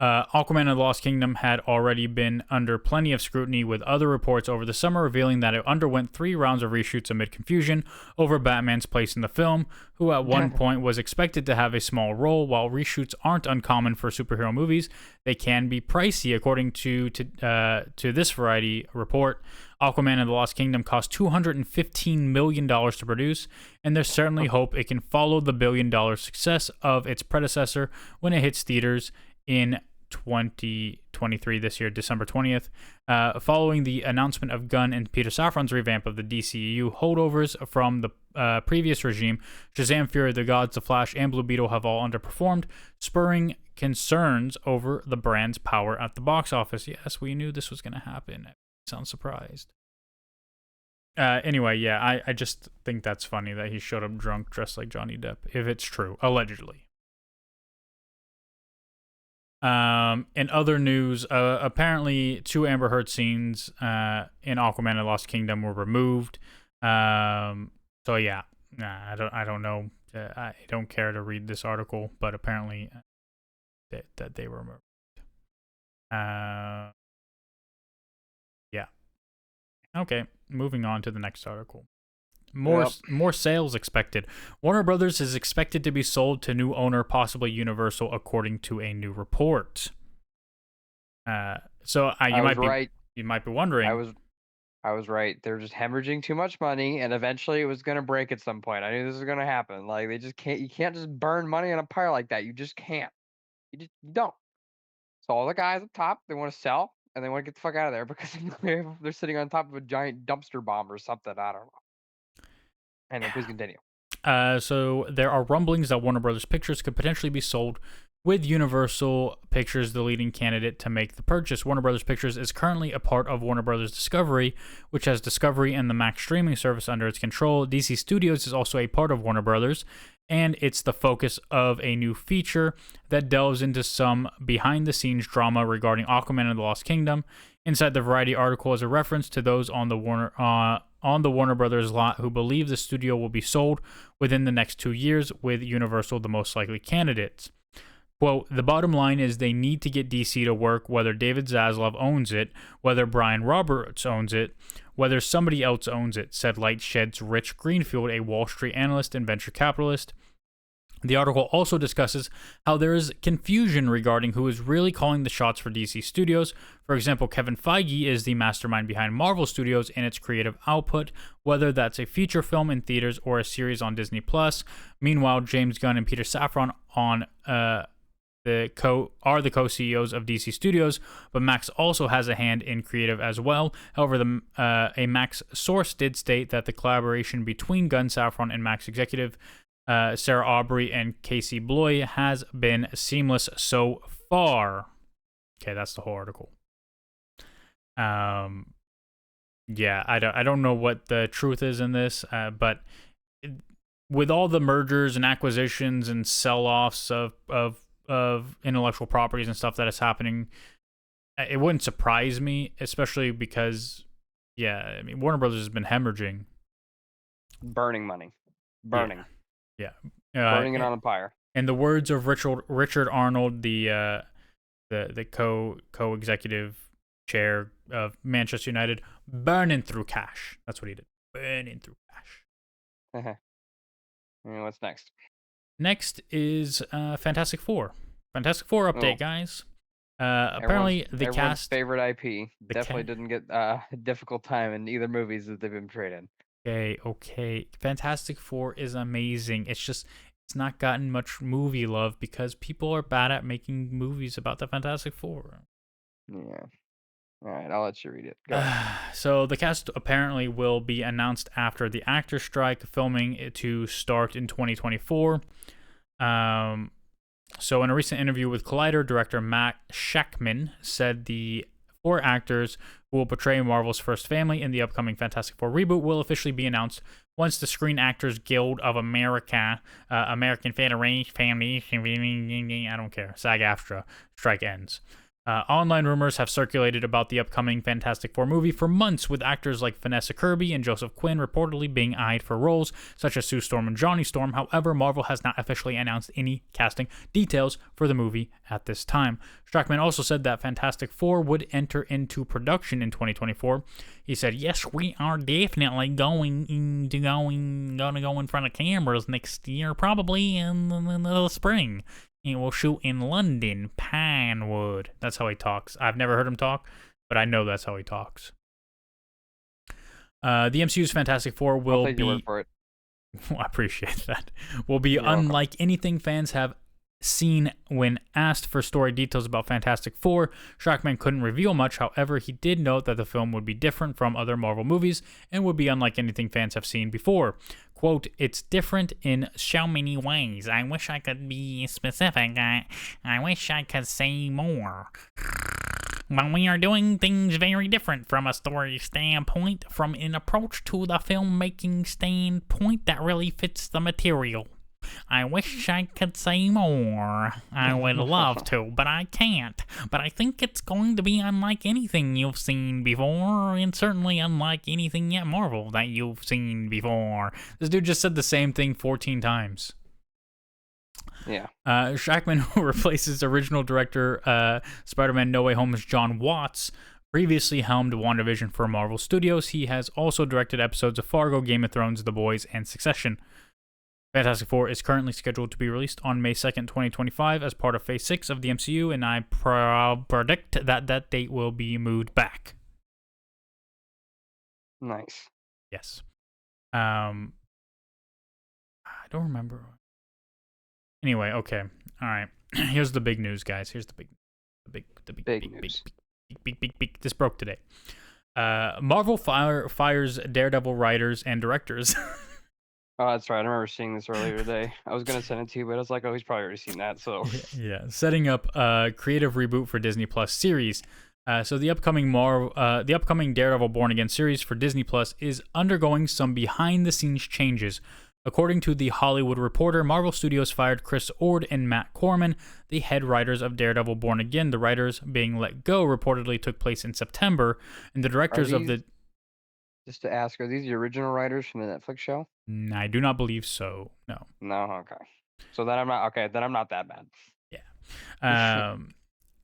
Speaker 2: Aquaman and the Lost Kingdom had already been under plenty of scrutiny, with other reports over the summer revealing that it underwent 3 rounds of reshoots amid confusion over Batman's place in the film, who at one point was expected to have a small role. While reshoots aren't uncommon for superhero movies, they can be pricey, according to this Variety report. Aquaman and the Lost Kingdom cost $215 million to produce, and there's certainly hope it can follow the billion-dollar success of its predecessor when it hits theaters in 2023 this year, December 20th. Following the announcement of Gunn and Peter Safran's revamp of the DCEU, holdovers from the previous regime, Shazam! Fury of the Gods, The Flash, and Blue Beetle have all underperformed, spurring concerns over the brand's power at the box office. Yes, we knew this was going to happen. Sound surprised. Anyway, yeah, I just think that's funny that he showed up drunk, dressed like Johnny Depp, if it's true, allegedly. In other news, apparently 2 Amber Heard scenes in Aquaman and Lost Kingdom were removed. So yeah, I don't know. I don't care to read this article, but apparently that they were removed. Yeah. Okay, moving on to the next article. More sales expected. Warner Brothers is expected to be sold to new owner, possibly Universal, according to a new report. So you might be wondering.
Speaker 3: I was right. They're just hemorrhaging too much money, and eventually it was gonna break at some point. I knew this was gonna happen. Like they just can't. You can't just burn money on a pyre like that. You just can't. You don't. So all the guys up top, they want to sell and they want to get the fuck out of there because they're sitting on top of a giant dumpster bomb or something. I don't know. Anyway, please continue.
Speaker 2: So there are rumblings that Warner Brothers Pictures could potentially be sold, with Universal Pictures the leading candidate to make the purchase. Warner Brothers Pictures is currently a part of Warner Brothers Discovery, which has Discovery and the Max streaming service under its control. DC Studios is also a part of Warner Brothers, and it's the focus of a new feature that delves into some behind-the-scenes drama regarding Aquaman and the Lost Kingdom. Inside the Variety article is a reference to those on the Warner Brothers lot who believe the studio will be sold within the next 2 years, with Universal the most likely candidates. Quote, the bottom line is they need to get DC to work, whether David Zaslav owns it, whether Brian Roberts owns it, whether somebody else owns it, said Lightshed's Rich Greenfield, a Wall Street analyst and venture capitalist. The article also discusses how there is confusion regarding who is really calling the shots for DC Studios. For example, Kevin Feige is the mastermind behind Marvel Studios and its creative output, whether that's a feature film in theaters or a series on Disney+. Meanwhile, James Gunn and Peter Safran are the co-CEOs of DC Studios, but Max also has a hand in creative as well. However, a Max source did state that the collaboration between Gunn, Safran, and Max executive Sarah Aubrey and Casey Bloy has been seamless so far. Okay, that's the whole article. Yeah, I don't know what the truth is in this, but with all the mergers and acquisitions and sell-offs of of intellectual properties and stuff that is happening, it wouldn't surprise me, especially because, yeah, I mean, Warner Brothers has been hemorrhaging.
Speaker 3: Burning money. Burning.
Speaker 2: Yeah.
Speaker 3: Burning it on a pyre.
Speaker 2: In the words of Richard Arnold, the co-executive chair of Manchester United, burning through cash. That's what he did. Burning through cash.
Speaker 3: And what's next?
Speaker 2: Next is Fantastic Four. Fantastic Four update, guys. Apparently, the cast
Speaker 3: favorite IP definitely didn't get a difficult time in either movies that they've been portrayed in.
Speaker 2: Okay. Fantastic Four is amazing. It's not gotten much movie love because people are bad at making movies about the Fantastic Four.
Speaker 3: Yeah. All right, I'll let you read it. Go ahead.
Speaker 2: So the cast apparently will be announced after the actor strike, filming to start in 2024. So in a recent interview with Collider, director Matt Shakman said the 4 actors who will portray Marvel's first family in the upcoming Fantastic Four reboot will officially be announced once the Screen Actors Guild of America, American Federation, I don't care, SAG-AFTRA strike ends. Online rumors have circulated about the upcoming Fantastic Four movie for months, with actors like Vanessa Kirby and Joseph Quinn reportedly being eyed for roles such as Sue Storm and Johnny Storm. However, Marvel has not officially announced any casting details for the movie at this time. Strackman also said that Fantastic Four would enter into production in 2024. He said, "Yes, we are definitely going to go in front of cameras next year, probably in the spring. And we'll shoot in London, Pinewood." That's how he talks. I've never heard him talk, but I know that's how he talks. The MCU's Fantastic Four will
Speaker 3: I'll take your word for it.
Speaker 2: I appreciate that. Will be unlike anything fans have seen. When asked for story details about Fantastic Four, Shockman couldn't reveal much. However, he did note that the film would be different from other Marvel movies and would be unlike anything fans have seen before. Quote, "It's different in so many ways. I wish I could be specific. I wish I could say more. But we are doing things very different from a story standpoint, from an approach to the filmmaking standpoint that really fits the material. I wish I could say more. I would love to, but I can't. But I think it's going to be unlike anything you've seen before, and certainly unlike anything at Marvel that you've seen before." This dude just said the same thing 14 times.
Speaker 3: Yeah.
Speaker 2: Shackman, who replaces original director Spider-Man No Way Home's John Watts, previously helmed WandaVision for Marvel Studios. He has also directed episodes of Fargo, Game of Thrones, The Boys, and Succession. Fantastic Four is currently scheduled to be released on May 2nd, 2025 as part of Phase 6 of the MCU, and I predict that date will be moved back.
Speaker 3: Nice.
Speaker 2: Yes. I don't remember. Anyway, okay. All right. Here's the big news, guys. Here's the big news. This broke today. Marvel fires Daredevil writers and directors.
Speaker 3: Oh, that's right. I remember seeing this earlier today. I was going to send it to you, but I was like, oh, he's probably already seen that. So
Speaker 2: yeah. Setting up a creative reboot for Disney Plus series. So the upcoming Daredevil Born Again series for Disney Plus is undergoing some behind-the-scenes changes. According to The Hollywood Reporter, Marvel Studios fired Chris Ord and Matt Corman, the head writers of Daredevil Born Again. The writers being let go reportedly took place in September, and the directors of the...
Speaker 3: Just to ask, are these the original writers from the Netflix show?
Speaker 2: I do not believe so. No.
Speaker 3: No. Okay. So then I'm not okay. Then I'm not that bad.
Speaker 2: Yeah.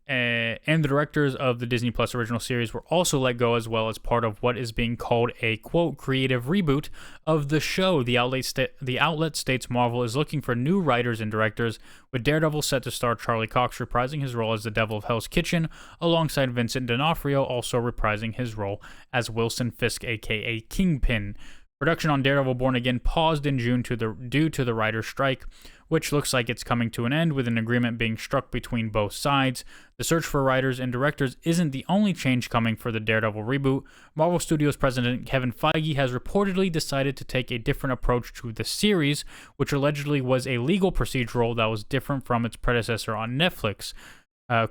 Speaker 2: And the directors of the Disney Plus original series were also let go, as well as part of what is being called a, quote, creative reboot of the show. The outlet states Marvel is looking for new writers and directors, with Daredevil set to star Charlie Cox reprising his role as the Devil of Hell's Kitchen, alongside Vincent D'Onofrio also reprising his role as Wilson Fisk, aka Kingpin. Production on Daredevil Born Again paused in June due to the writer's strike, which looks like it's coming to an end, with an agreement being struck between both sides. The search for writers and directors isn't the only change coming for the Daredevil reboot. Marvel Studios president Kevin Feige has reportedly decided to take a different approach to the series, which allegedly was a legal procedural that was different from its predecessor on Netflix.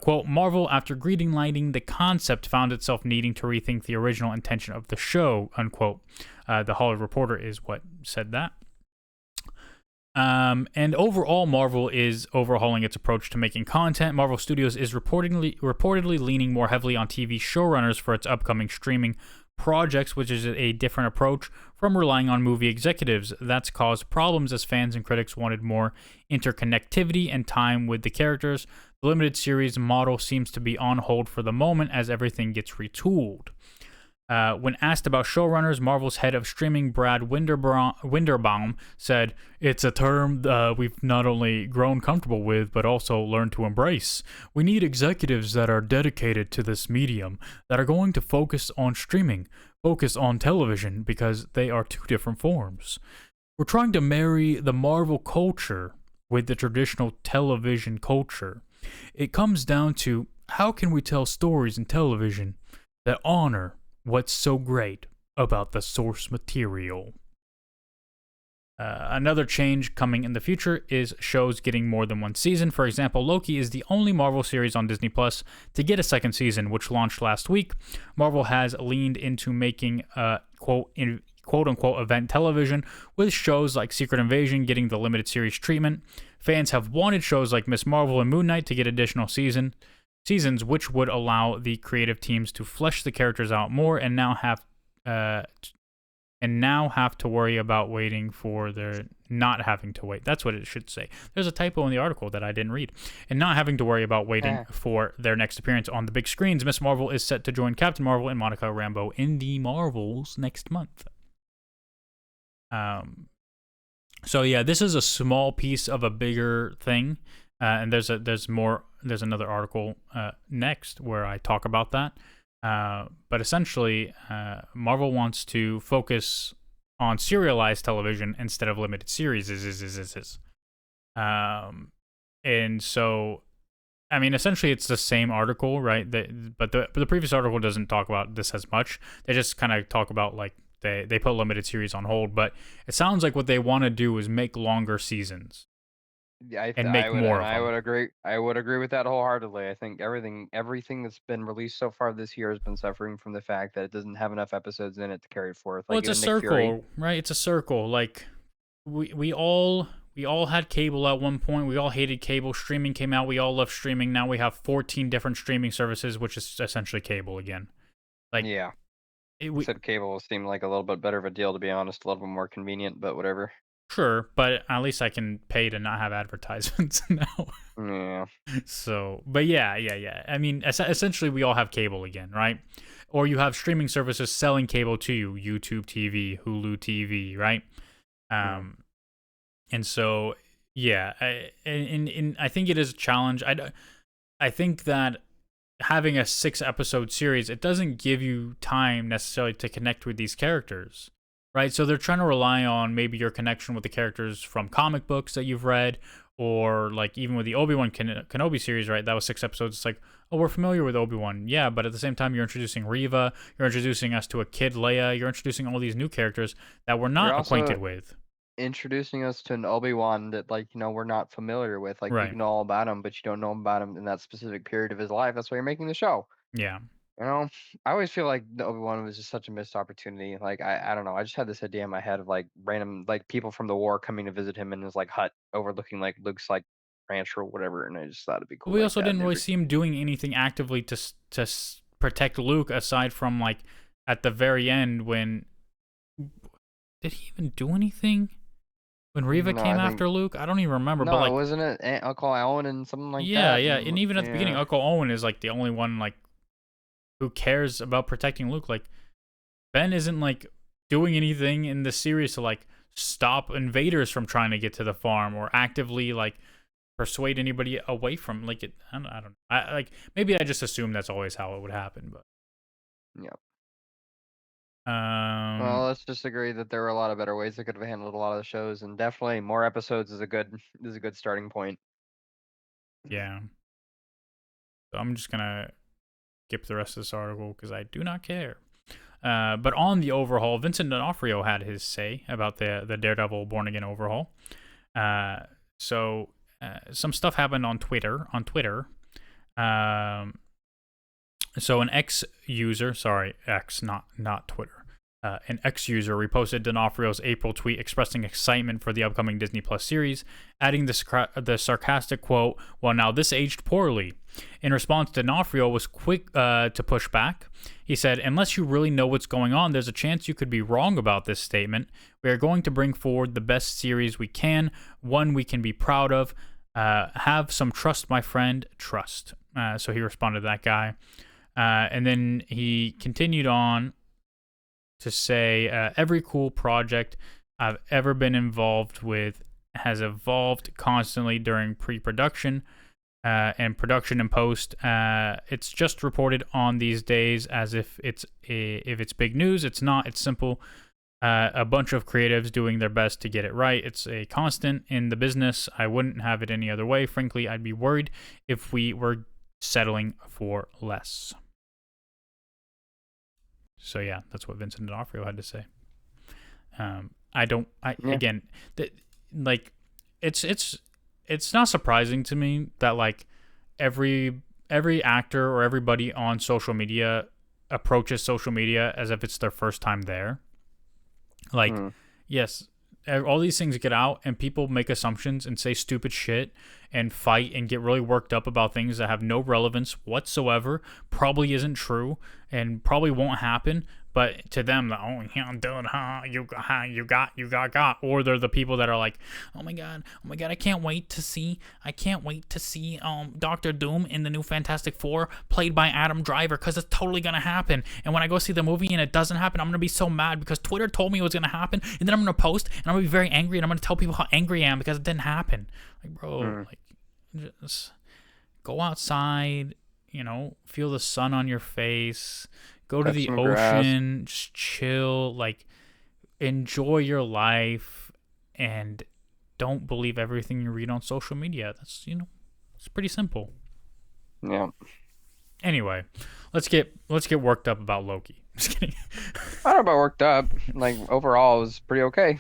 Speaker 2: Quote, "Marvel, after greenlighting the concept, found itself needing to rethink the original intention of the show," unquote. The Hollywood Reporter is what said that. And overall, Marvel is overhauling its approach to making content. Marvel Studios is reportedly leaning more heavily on TV showrunners for its upcoming streaming projects, which is a different approach from relying on movie executives. That's caused problems as fans and critics wanted more interconnectivity and time with the characters. The limited series model seems to be on hold for the moment as everything gets retooled. When asked about showrunners, Marvel's head of streaming, Brad Winderbaum, said, "It's a term we've not only grown comfortable with, but also learned to embrace. We need executives that are dedicated to this medium, that are going to focus on streaming, focus on television, because they are two different forms. We're trying to marry the Marvel culture with the traditional television culture. It comes down to how can we tell stories in television that honor what's so great about the source material." Another change coming in the future is shows getting more than one season. For example, Loki is the only Marvel series on Disney Plus to get a second season, which launched last week. Marvel has leaned into making quote-unquote event television, with shows like Secret Invasion getting the limited series treatment. Fans have wanted shows like Miss Marvel and Moon Knight to get additional seasons, which would allow the creative teams to flesh the characters out more, and now have to worry about waiting for their not having to wait. That's what it should say. There's a typo in the article that I didn't read. And not having to worry about waiting for their next appearance on the big screens. Miss Marvel is set to join Captain Marvel and Monica Rambeau in the Marvels next month. So yeah, this is a small piece of a bigger thing. And there's another article next where I talk about that. But essentially, Marvel wants to focus on serialized television instead of limited series. And so, I mean, essentially, it's the same article, right? But the previous article doesn't talk about this as much. They just kind of talk about like they put limited series on hold. But it sounds like what they want to do is make longer seasons.
Speaker 3: Yeah,
Speaker 2: And make more of them.
Speaker 3: I would agree. I would agree with that wholeheartedly. I think everything that's been released so far this year has been suffering from the fact that it doesn't have enough episodes in it to carry it forth.
Speaker 2: Well,
Speaker 3: Like
Speaker 2: it's a
Speaker 3: even Nick Fury.
Speaker 2: circle, right? It's a circle. Like we all had cable at one point. We all hated cable. Streaming came out. We all loved streaming. Now we have 14 different streaming services, which is essentially cable again. Like
Speaker 3: Yeah. Said cable seemed like a little bit better of a deal, to be honest. A little bit more convenient, but whatever.
Speaker 2: Sure, but at least I can pay to not have advertisements now.
Speaker 3: Yeah.
Speaker 2: So, but yeah. I mean, essentially, we all have cable again, right? Or you have streaming services selling cable to you, YouTube TV, Hulu TV, right? And so, yeah, I think it is a challenge. I think that having a 6-episode series, it doesn't give you time necessarily to connect with these characters. Right, so they're trying to rely on maybe your connection with the characters from comic books that you've read, or like even with the Obi-Wan Kenobi series, right? That was 6 episodes. It's like, oh, we're familiar with Obi-Wan, yeah, but at the same time, you're introducing Reva, you're introducing us to a kid Leia, you're introducing all these new characters that we're not acquainted with.
Speaker 3: Introducing us to an Obi-Wan that, like, we're not familiar with. Like,
Speaker 2: right.
Speaker 3: You know all about him, but you don't know about him in that specific period of his life. That's why you're making the show.
Speaker 2: Yeah.
Speaker 3: I always feel like the Obi-Wan was just such a missed opportunity. Like, I don't know. I just had this idea in my head of like random like people from the war coming to visit him in his like hut overlooking like Luke's like ranch or whatever, and I just thought it'd be cool.
Speaker 2: We also didn't really see him doing anything actively to protect Luke, aside from like at the very end when did he even do anything? When Reva came after Luke? I don't even remember.
Speaker 3: No,
Speaker 2: but like,
Speaker 3: wasn't it Uncle Owen and something like
Speaker 2: that?
Speaker 3: Yeah,
Speaker 2: and even at the beginning, Uncle Owen is like the only one like who cares about protecting Luke. Like, Ben isn't like doing anything in the series to like stop invaders from trying to get to the farm or actively like persuade anybody away from like it. I don't know. I like maybe I just assume that's always how it would happen, but
Speaker 3: yeah. Well, let's just agree that there were a lot of better ways they could have handled a lot of the shows, and definitely more episodes is a good starting point.
Speaker 2: Yeah. So I'm just gonna skip the rest of this article because I do not care. But on the overhaul, Vincent D'Onofrio had his say about the Daredevil Born Again overhaul. So some stuff happened on Twitter. So an X user, sorry, X, not Twitter. An X user reposted D'Onofrio's April tweet expressing excitement for the upcoming Disney Plus series, adding the sarcastic quote, "Well, now this aged poorly." In response, D'Onofrio was quick to push back. He said, "Unless you really know what's going on, there's a chance you could be wrong about this statement. We are going to bring forward the best series we can, one we can be proud of. Have some trust, my friend, trust." So he responded to that guy. And then he continued on to say, "Every cool project I've ever been involved with has evolved constantly during pre-production and production and post. It's just reported on these days as if it's big news. It's not. It's simple. A bunch of creatives doing their best to get it right. It's a constant in the business. I wouldn't have it any other way. Frankly, I'd be worried if we were settling for less." So yeah, that's what Vincent D'Onofrio had to say. Again, like, it's not surprising to me that like every actor or everybody on social media approaches social media as if it's their first time there. Like, yes, all these things get out and people make assumptions and say stupid shit and fight and get really worked up about things that have no relevance whatsoever, probably isn't true, and probably won't happen. But to them, oh yeah, dude, you got, or they're the people that are like, oh my god, I can't wait to see Doctor Doom in the new Fantastic Four played by Adam Driver, because it's totally gonna happen. And when I go see the movie and it doesn't happen, I'm gonna be so mad because Twitter told me it was gonna happen, and then I'm gonna post and I'm gonna be very angry and I'm gonna tell people how angry I am because it didn't happen. Like, bro, like, just go outside, feel the sun on your face. Go to the ocean, just chill, like, enjoy your life, and don't believe everything you read on social media. That's, it's pretty simple.
Speaker 3: Yeah.
Speaker 2: Anyway, let's get worked up about Loki. Just kidding.
Speaker 3: I don't know about worked up. Like, overall, it was pretty okay.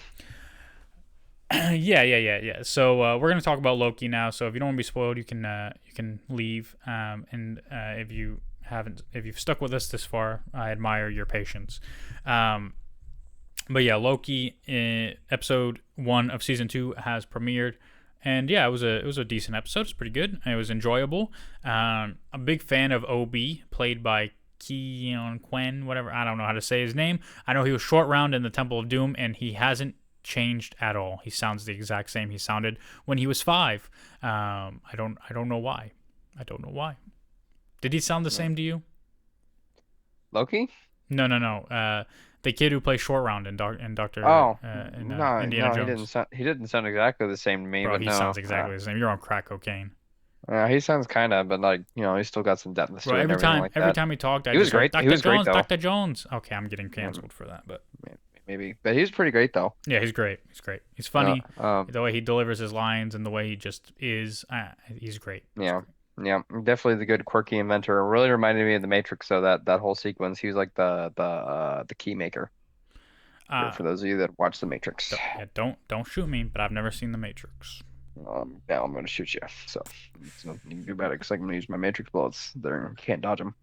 Speaker 2: Yeah. So we're gonna talk about Loki now. So if you don't want to be spoiled, you can leave. And if you've stuck with us this far, I admire your patience. But yeah, Loki, episode 1 of season 2 has premiered, and yeah, it was a decent episode. It's pretty good. It was enjoyable. I'm a big fan of OB, played by Keon Quen, whatever. I don't know how to say his name. I know he was Short Round in the Temple of Doom, and he hasn't changed at all. He sounds the exact same he sounded when he was 5. I don't know why. Did he sound the same to you?
Speaker 3: Loki?
Speaker 2: No. The kid who plays Short Round in Doctor.
Speaker 3: No,
Speaker 2: Indiana Jones.
Speaker 3: He didn't sound exactly the same to me.
Speaker 2: Bro,
Speaker 3: but
Speaker 2: he
Speaker 3: no,
Speaker 2: sounds exactly the same. You're on crack cocaine.
Speaker 3: He sounds kind of, but like, he's still got some depth.
Speaker 2: Bro, every time he talked,
Speaker 3: he was great.
Speaker 2: Dr.
Speaker 3: He was great though.
Speaker 2: Dr. Jones. Okay, I'm getting canceled for that, but
Speaker 3: maybe. But he's pretty great though.
Speaker 2: Yeah, he's great. He's funny. The way he delivers his lines and the way he just is, he's great.
Speaker 3: Yeah. Yeah, definitely the good quirky inventor. It really reminded me of the Matrix. So that whole sequence, he was like the key maker. For those of you that watch the Matrix.
Speaker 2: Don't shoot me, but I've never seen the Matrix.
Speaker 3: Now I'm gonna shoot you. So you can do better because I'm gonna use my Matrix bullets. You can't dodge them.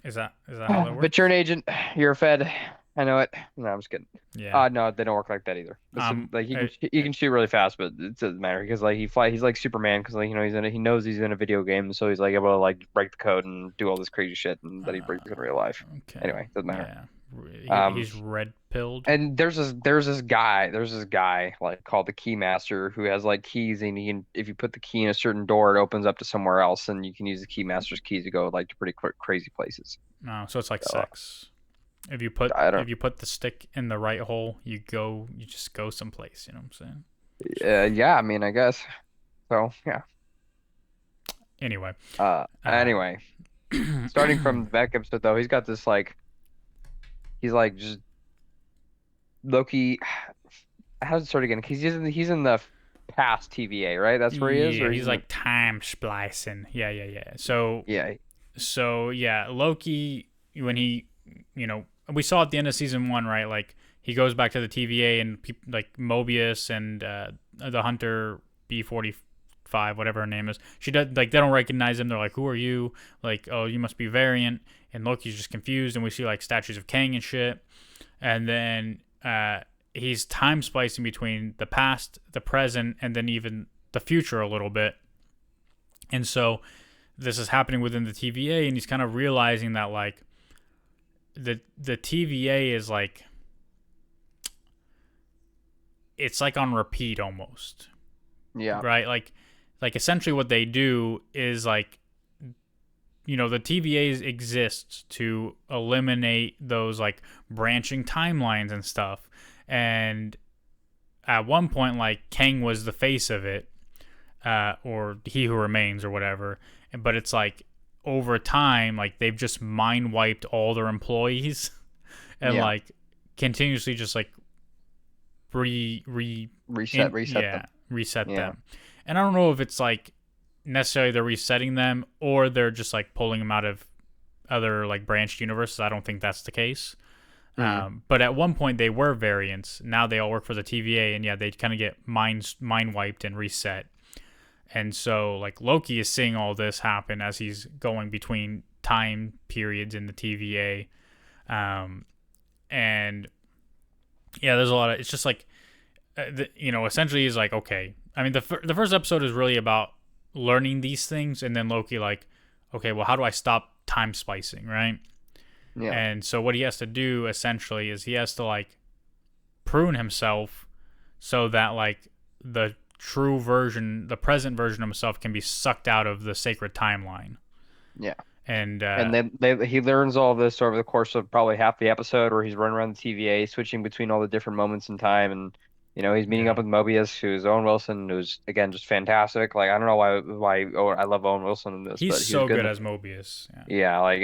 Speaker 2: Is that how that works?
Speaker 3: But you're an agent. You're a Fed. I know it. No, I'm just kidding.
Speaker 2: Yeah.
Speaker 3: No, they don't work like that either. Like he can shoot really fast, but it doesn't matter because like he's like Superman because like he knows he's in a video game, so he's like able to like break the code and do all this crazy shit and that he breaks in real life.
Speaker 2: Okay.
Speaker 3: Anyway, doesn't matter.
Speaker 2: Yeah. He's red pilled.
Speaker 3: And there's this guy like called the Keymaster who has like keys, and if you put the key in a certain door, it opens up to somewhere else, and you can use the Keymaster's keys to go like to pretty crazy places.
Speaker 2: No, so it's like sex. If you put the stick in the right hole, you just go someplace. You know what I'm
Speaker 3: saying? Yeah. I mean, I guess. So yeah.
Speaker 2: Anyway.
Speaker 3: Anyway, starting from the back episode though, he's got this like, he's like just Loki. How does it start again? Because he's in the past TVA, right? That's where he is.
Speaker 2: Or he's like time splicing. Yeah. So yeah, Loki, when he, we saw at the end of season 1, right? Like he goes back to the TVA and like Mobius and the Hunter B-42 5, whatever her name is. She does like they don't recognize him. They're like, "Who are you?" Like, "Oh, you must be Variant." And Loki's just confused, and we see like statues of Kang and shit. And then he's time splicing between the past, the present, and then even the future a little bit. And so this is happening within the TVA, and he's kind of realizing that like the TVA is like it's like on repeat almost.
Speaker 3: Yeah.
Speaker 2: Right? Like essentially what they do is like the TVA exists to eliminate those like branching timelines and stuff. And at one point, like Kang was the face of it, or He Who Remains, or whatever. But it's like over time, like they've just mind wiped all their employees, and like continuously just like reset them. And I don't know if it's like necessarily they're resetting them or they're just like pulling them out of other like branched universes. I don't think that's the case. But at one point they were variants. Now they all work for the TVA, and they kind of get mind wiped and reset. And so like Loki is seeing all this happen as he's going between time periods in the TVA. And there's a lot of, it's just like, essentially he's like, okay. I mean, the first episode is really about learning these things, and then Loki like, okay, well, how do I stop time splicing, right? Yeah. And so what he has to do essentially is he has to like prune himself so that like the true version, the present version of himself can be sucked out of the sacred timeline. Yeah. And
Speaker 3: then he learns all this over the course of probably half the episode, where he's running around the TVA, switching between all the different moments in time, and he's meeting up with Mobius, who's Owen Wilson, who's again just fantastic. Like I don't know why I love Owen Wilson in this.
Speaker 2: He's so good as Mobius.
Speaker 3: Yeah, like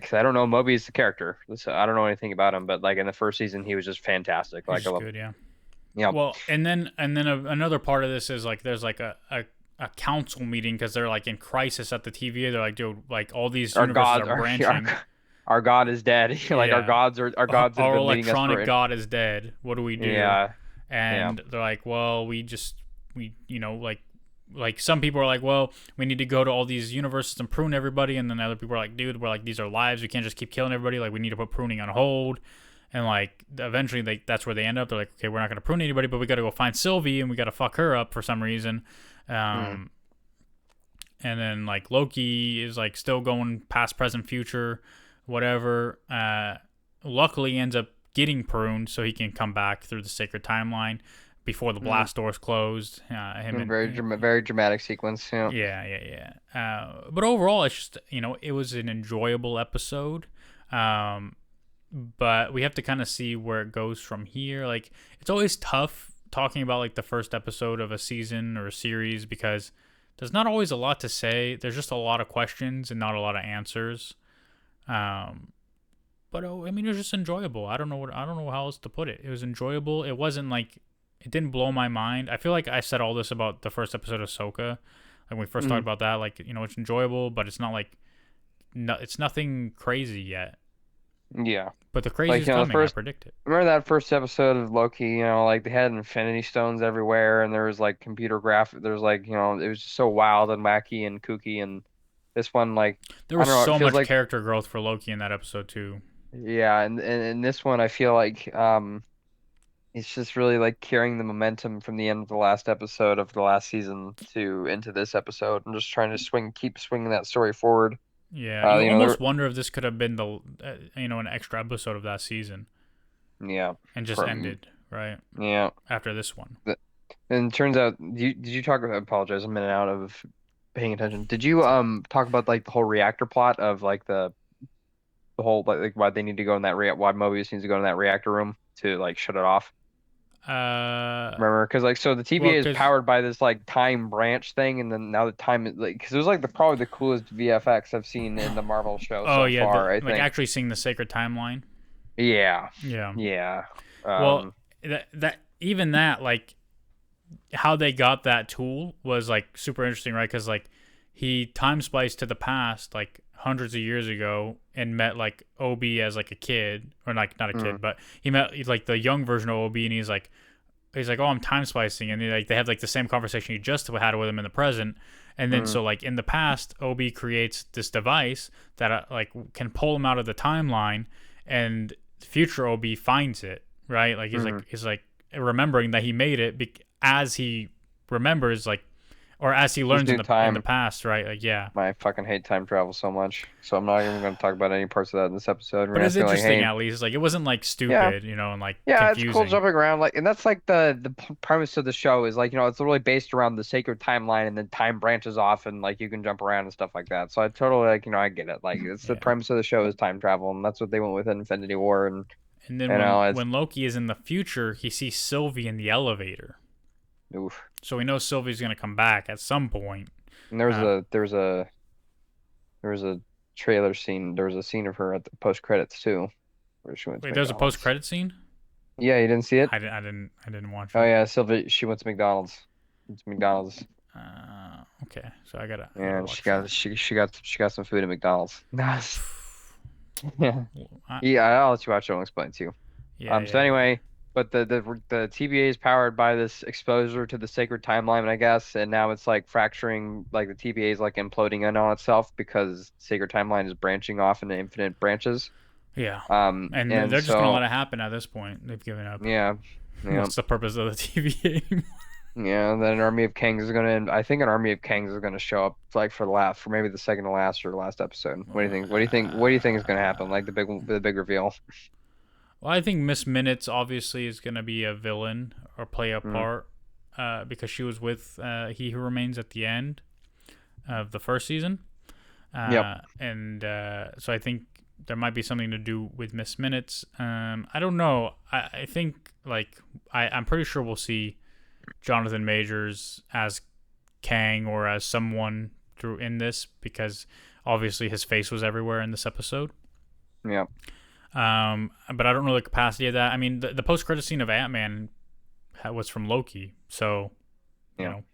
Speaker 3: cause I don't know Mobius the character, so I don't know anything about him, but like in the first season he was just fantastic. Like
Speaker 2: he's good, yeah. Yeah. Well, and then another part of this is like there's like a council meeting because they're like in crisis at the TVA. They're like, dude, like all these universes are branching.
Speaker 3: Our God is dead. Like our gods
Speaker 2: our electronic God is dead. What do we do?
Speaker 3: Yeah.
Speaker 2: And they're like, well, like some people are like, well, we need to go to all these universes and prune everybody. And then other people are like, dude, we're like, these are lives. We can't just keep killing everybody. Like we need to put pruning on hold. And like eventually that's where they end up. They're like, okay, we're not going to prune anybody, but we got to go find Sylvie and we got to fuck her up for some reason. And then like Loki is like still going past, present, future, whatever. Luckily ends up getting pruned so he can come back through the sacred timeline before the blast doors closed.
Speaker 3: Very dramatic sequence.
Speaker 2: Yeah. But overall, it's just it was an enjoyable episode. But we have to kind of see where it goes from here. Like it's always tough talking about like the first episode of a season or a series because there's not always a lot to say. There's just a lot of questions and not a lot of answers. But I mean, it was just enjoyable. I don't know how else to put it. It was enjoyable. It wasn't like it didn't blow my mind. I feel like I said all this about the first episode of Ahsoka. Like when we first talked about that, like it's enjoyable, but it's not like it's nothing crazy yet.
Speaker 3: Yeah.
Speaker 2: But the crazy is coming. I predict it.
Speaker 3: Remember that first episode of Loki? Like they had Infinity Stones everywhere, and there was like computer graphic. There's like it was just so wild and wacky and kooky. And this one, like
Speaker 2: there was so much character growth for Loki in that episode too.
Speaker 3: Yeah, and in this one, I feel like it's just really like carrying the momentum from the end of the last episode of the last season into this episode, and just trying to keep swinging that story forward.
Speaker 2: Yeah, you almost wonder if this could have been the an extra episode of that season.
Speaker 3: Yeah,
Speaker 2: and just ended right.
Speaker 3: Yeah,
Speaker 2: after this one.
Speaker 3: And it turns out, did you talk about? I apologize, I'm in and out of paying attention. Did you talk about like the whole reactor plot of like the whole like why they need to go in that why Mobius needs to go in that reactor room to like shut it off? Remember, because like so the TVA is powered by this like time branch thing, and then now the time is like because it was like probably the coolest VFX I've seen in the Marvel show so far. I think
Speaker 2: actually seeing the sacred timeline.
Speaker 3: Yeah.
Speaker 2: Well, that even that like how they got that tool was like super interesting, right? Because like he time spliced to the past like hundreds of years ago and met like Obi as like a kid, or like not a kid, but he met like the young version of Obi, and he's like, he's like, oh, I'm time splicing, and they have like the same conversation you just had with him in the present, and then
Speaker 3: Mm,
Speaker 2: so like in the past, Obi creates this device that like can pull him out of the timeline, and future Obi finds it, right? Like
Speaker 3: mm.
Speaker 2: he's like remembering that he made it as he remembers, like, or as he
Speaker 3: This
Speaker 2: learns
Speaker 3: new
Speaker 2: in the
Speaker 3: time.
Speaker 2: past, right? Like, yeah.
Speaker 3: I fucking hate time travel so much. So I'm not even going to talk about any parts of that in this episode. We're
Speaker 2: But it's
Speaker 3: asking like,
Speaker 2: interesting
Speaker 3: hey,
Speaker 2: at least. Like it wasn't like
Speaker 3: yeah,
Speaker 2: stupid, and like
Speaker 3: yeah, it's cool
Speaker 2: confusing.
Speaker 3: jumping around. Like, and that's like the premise of the show is like, it's literally based around the sacred timeline, and then time branches off, and like you can jump around and stuff like that. So I totally like, I get it. Like, it's the
Speaker 2: Yeah.
Speaker 3: premise of the show is time travel, and that's what they went with in Infinity War, and
Speaker 2: And then
Speaker 3: you know, it's
Speaker 2: when Loki is in the future, he sees Sylvie in the elevator.
Speaker 3: oof.
Speaker 2: So we know Sylvie's gonna come back at some point.
Speaker 3: And there was
Speaker 2: Uh,
Speaker 3: a trailer scene. There was a scene of her at the post credits too, where she went to
Speaker 2: Wait, there's a post
Speaker 3: McDonald's.
Speaker 2: credit scene.
Speaker 3: Yeah, you didn't see it?
Speaker 2: I didn't watch
Speaker 3: Oh
Speaker 2: it.
Speaker 3: yeah, Sylvia, she went to McDonald's. It's McDonald's.
Speaker 2: Okay, so I gotta
Speaker 3: And
Speaker 2: watch that.
Speaker 3: she got some food at McDonald's. Nice. Yeah.
Speaker 2: I,
Speaker 3: Yeah, I'll let you watch it. I'll explain it to you.
Speaker 2: yeah,
Speaker 3: So
Speaker 2: yeah, yeah,
Speaker 3: anyway, but the TVA is powered by this exposure to the sacred timeline, I guess, and now it's like fracturing, like the TVA is like imploding in on itself because sacred timeline is branching off into infinite branches.
Speaker 2: yeah. And
Speaker 3: And
Speaker 2: they're just gonna
Speaker 3: so
Speaker 2: let it happen at this point. They've given up.
Speaker 3: yeah, yeah,
Speaker 2: What's the purpose of the TVA?
Speaker 3: yeah. And then an army of Kangs is gonna, I think an army of Kangs is gonna show up like for the last, for maybe the second to last or last episode. What do you think? What do you think? What do you think is gonna happen? Like the big reveal.
Speaker 2: Well, I think Miss Minutes obviously is gonna be a villain or play a
Speaker 3: Mm,
Speaker 2: part, because she was with He Who Remains at the end of the first season.
Speaker 3: yep.
Speaker 2: And so I think there might be something to do with Miss Minutes. I don't know. I think like I'm pretty sure we'll see Jonathan Majors as Kang or as someone through in this because obviously his face was everywhere in this episode.
Speaker 3: Yep.
Speaker 2: But I don't know the capacity of that. I mean, the post credit scene of Ant Man was from Loki, so you
Speaker 3: Yep.
Speaker 2: know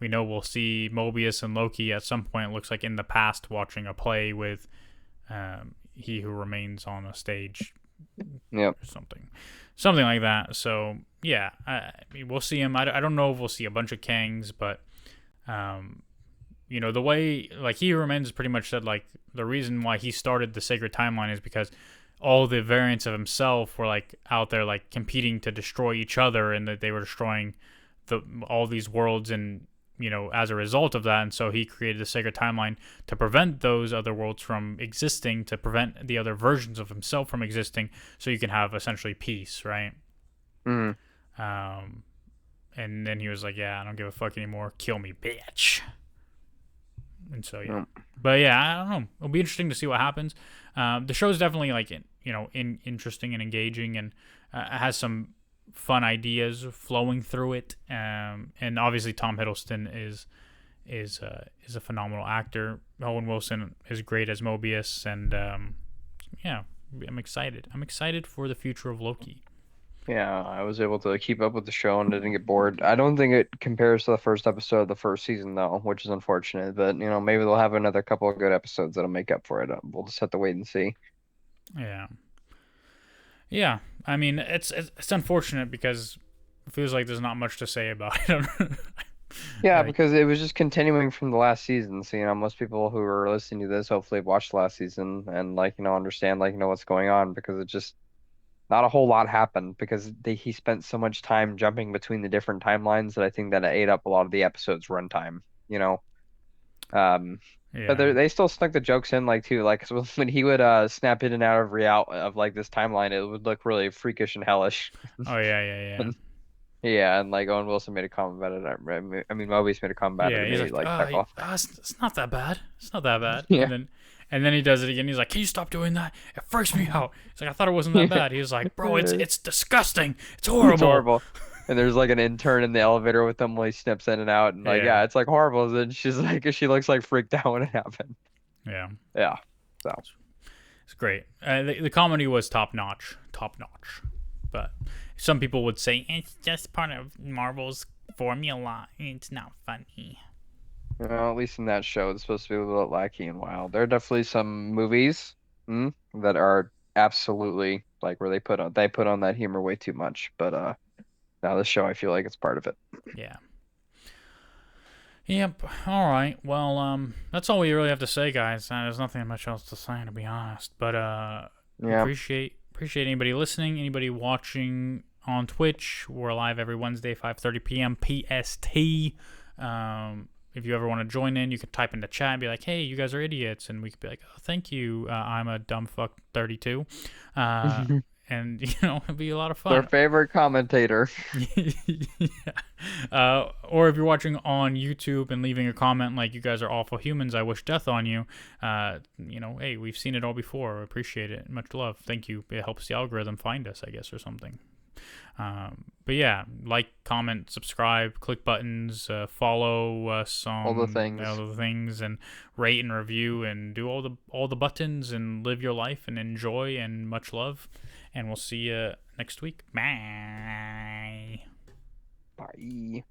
Speaker 2: we know we'll see Mobius and Loki at some point. It looks like in the past, watching a play with He Who Remains on a stage
Speaker 3: Yep.
Speaker 2: or something like that. So yeah, I mean, we'll see him. I don't know if we'll see a bunch of Kangs, but um, the way like He Who Remains pretty much said like the reason why he started the sacred timeline is because all the variants of himself were like out there like competing to destroy each other, and that they were destroying all these worlds, and as a result of that. And so he created the sacred timeline to prevent those other worlds from existing, to prevent the other versions of himself from existing, so you can have essentially peace, right?
Speaker 3: Mm,
Speaker 2: um and then he was like, yeah, I don't give a fuck anymore, kill me, bitch. And so yeah,
Speaker 3: yep.
Speaker 2: but yeah, I don't know, it'll be interesting to see what happens. The show's definitely like interesting and engaging, and has some fun ideas flowing through it. And obviously Tom Hiddleston is a phenomenal actor. Owen Wilson is great as Mobius, and yeah, I'm excited. I'm excited for the future of Loki.
Speaker 3: Yeah, I was able to keep up with the show and didn't get bored. I don't think it compares to the first episode of the first season though, which is unfortunate. But maybe they'll have another couple of good episodes that'll make up for it. We'll just have to wait and see.
Speaker 2: Yeah, yeah. I mean, it's unfortunate because it feels like there's not much to say about it.
Speaker 3: Yeah,
Speaker 2: Like,
Speaker 3: because it was just continuing from the last season. So, most people who are listening to this hopefully have watched last season and like, understand like, what's going on because it just not a whole lot happened because he spent so much time jumping between the different timelines that I think that it ate up a lot of the episode's runtime, you know. Um, but
Speaker 2: yeah.
Speaker 3: they still snuck the jokes in like too, like so when he would snap in and out of real of like this timeline, it would look really freakish and hellish.
Speaker 2: Oh yeah, yeah, yeah.
Speaker 3: Yeah, and like Owen Wilson made a comment about it. I mean, Mobius made a comment about it.
Speaker 2: Yeah,
Speaker 3: It
Speaker 2: he's
Speaker 3: made me
Speaker 2: like,
Speaker 3: like chuckle.
Speaker 2: it's not that bad. It's not that bad.
Speaker 3: Yeah,
Speaker 2: And then he does it again. He's like, can you stop doing that? It freaks me out. He's like, I thought it wasn't that
Speaker 3: yeah.
Speaker 2: bad. He was like, bro, it's disgusting. It's
Speaker 3: It's
Speaker 2: horrible.
Speaker 3: horrible. And there's like an intern in the elevator with them while he snips in and out, and like,
Speaker 2: Yeah,
Speaker 3: yeah, it's like horrible. And then she's like, she looks like freaked out when it happened.
Speaker 2: yeah.
Speaker 3: Yeah. So
Speaker 2: It's great. The comedy was top notch, top notch. But some people would say it's just part of Marvel's formula. It's not funny.
Speaker 3: at least in that show, it's supposed to be a little wacky and wild. There are definitely some movies that are absolutely like where they put on that humor way too much. But Now this show, I feel like it's part of it.
Speaker 2: Yeah. Yep. All right. Well, that's all we really have to say, guys. There's nothing much else to say, to be honest. But
Speaker 3: Yeah.
Speaker 2: appreciate anybody listening, anybody watching on Twitch. We're live every Wednesday, 5:30 p.m. PST. If you ever want to join in, you can type in the chat and be like, "Hey, you guys are idiots," and we could be like, "Oh, thank you. I'm a dumb fuck 32." And it'd be a lot of
Speaker 3: Their
Speaker 2: fun.
Speaker 3: favorite commentator.
Speaker 2: Yeah. Or if you're watching on YouTube and leaving a comment like, "You guys are awful humans. I wish death on you." Hey, we've seen it all before. Appreciate it. Much love. Thank you. It helps the algorithm find us, I guess, or something. But yeah, like, comment, subscribe, click buttons, follow us on
Speaker 3: All the things.
Speaker 2: all the things, and rate and review, and do all the buttons, and live your life and enjoy, and much love. And we'll see you next week. Bye.
Speaker 3: Bye.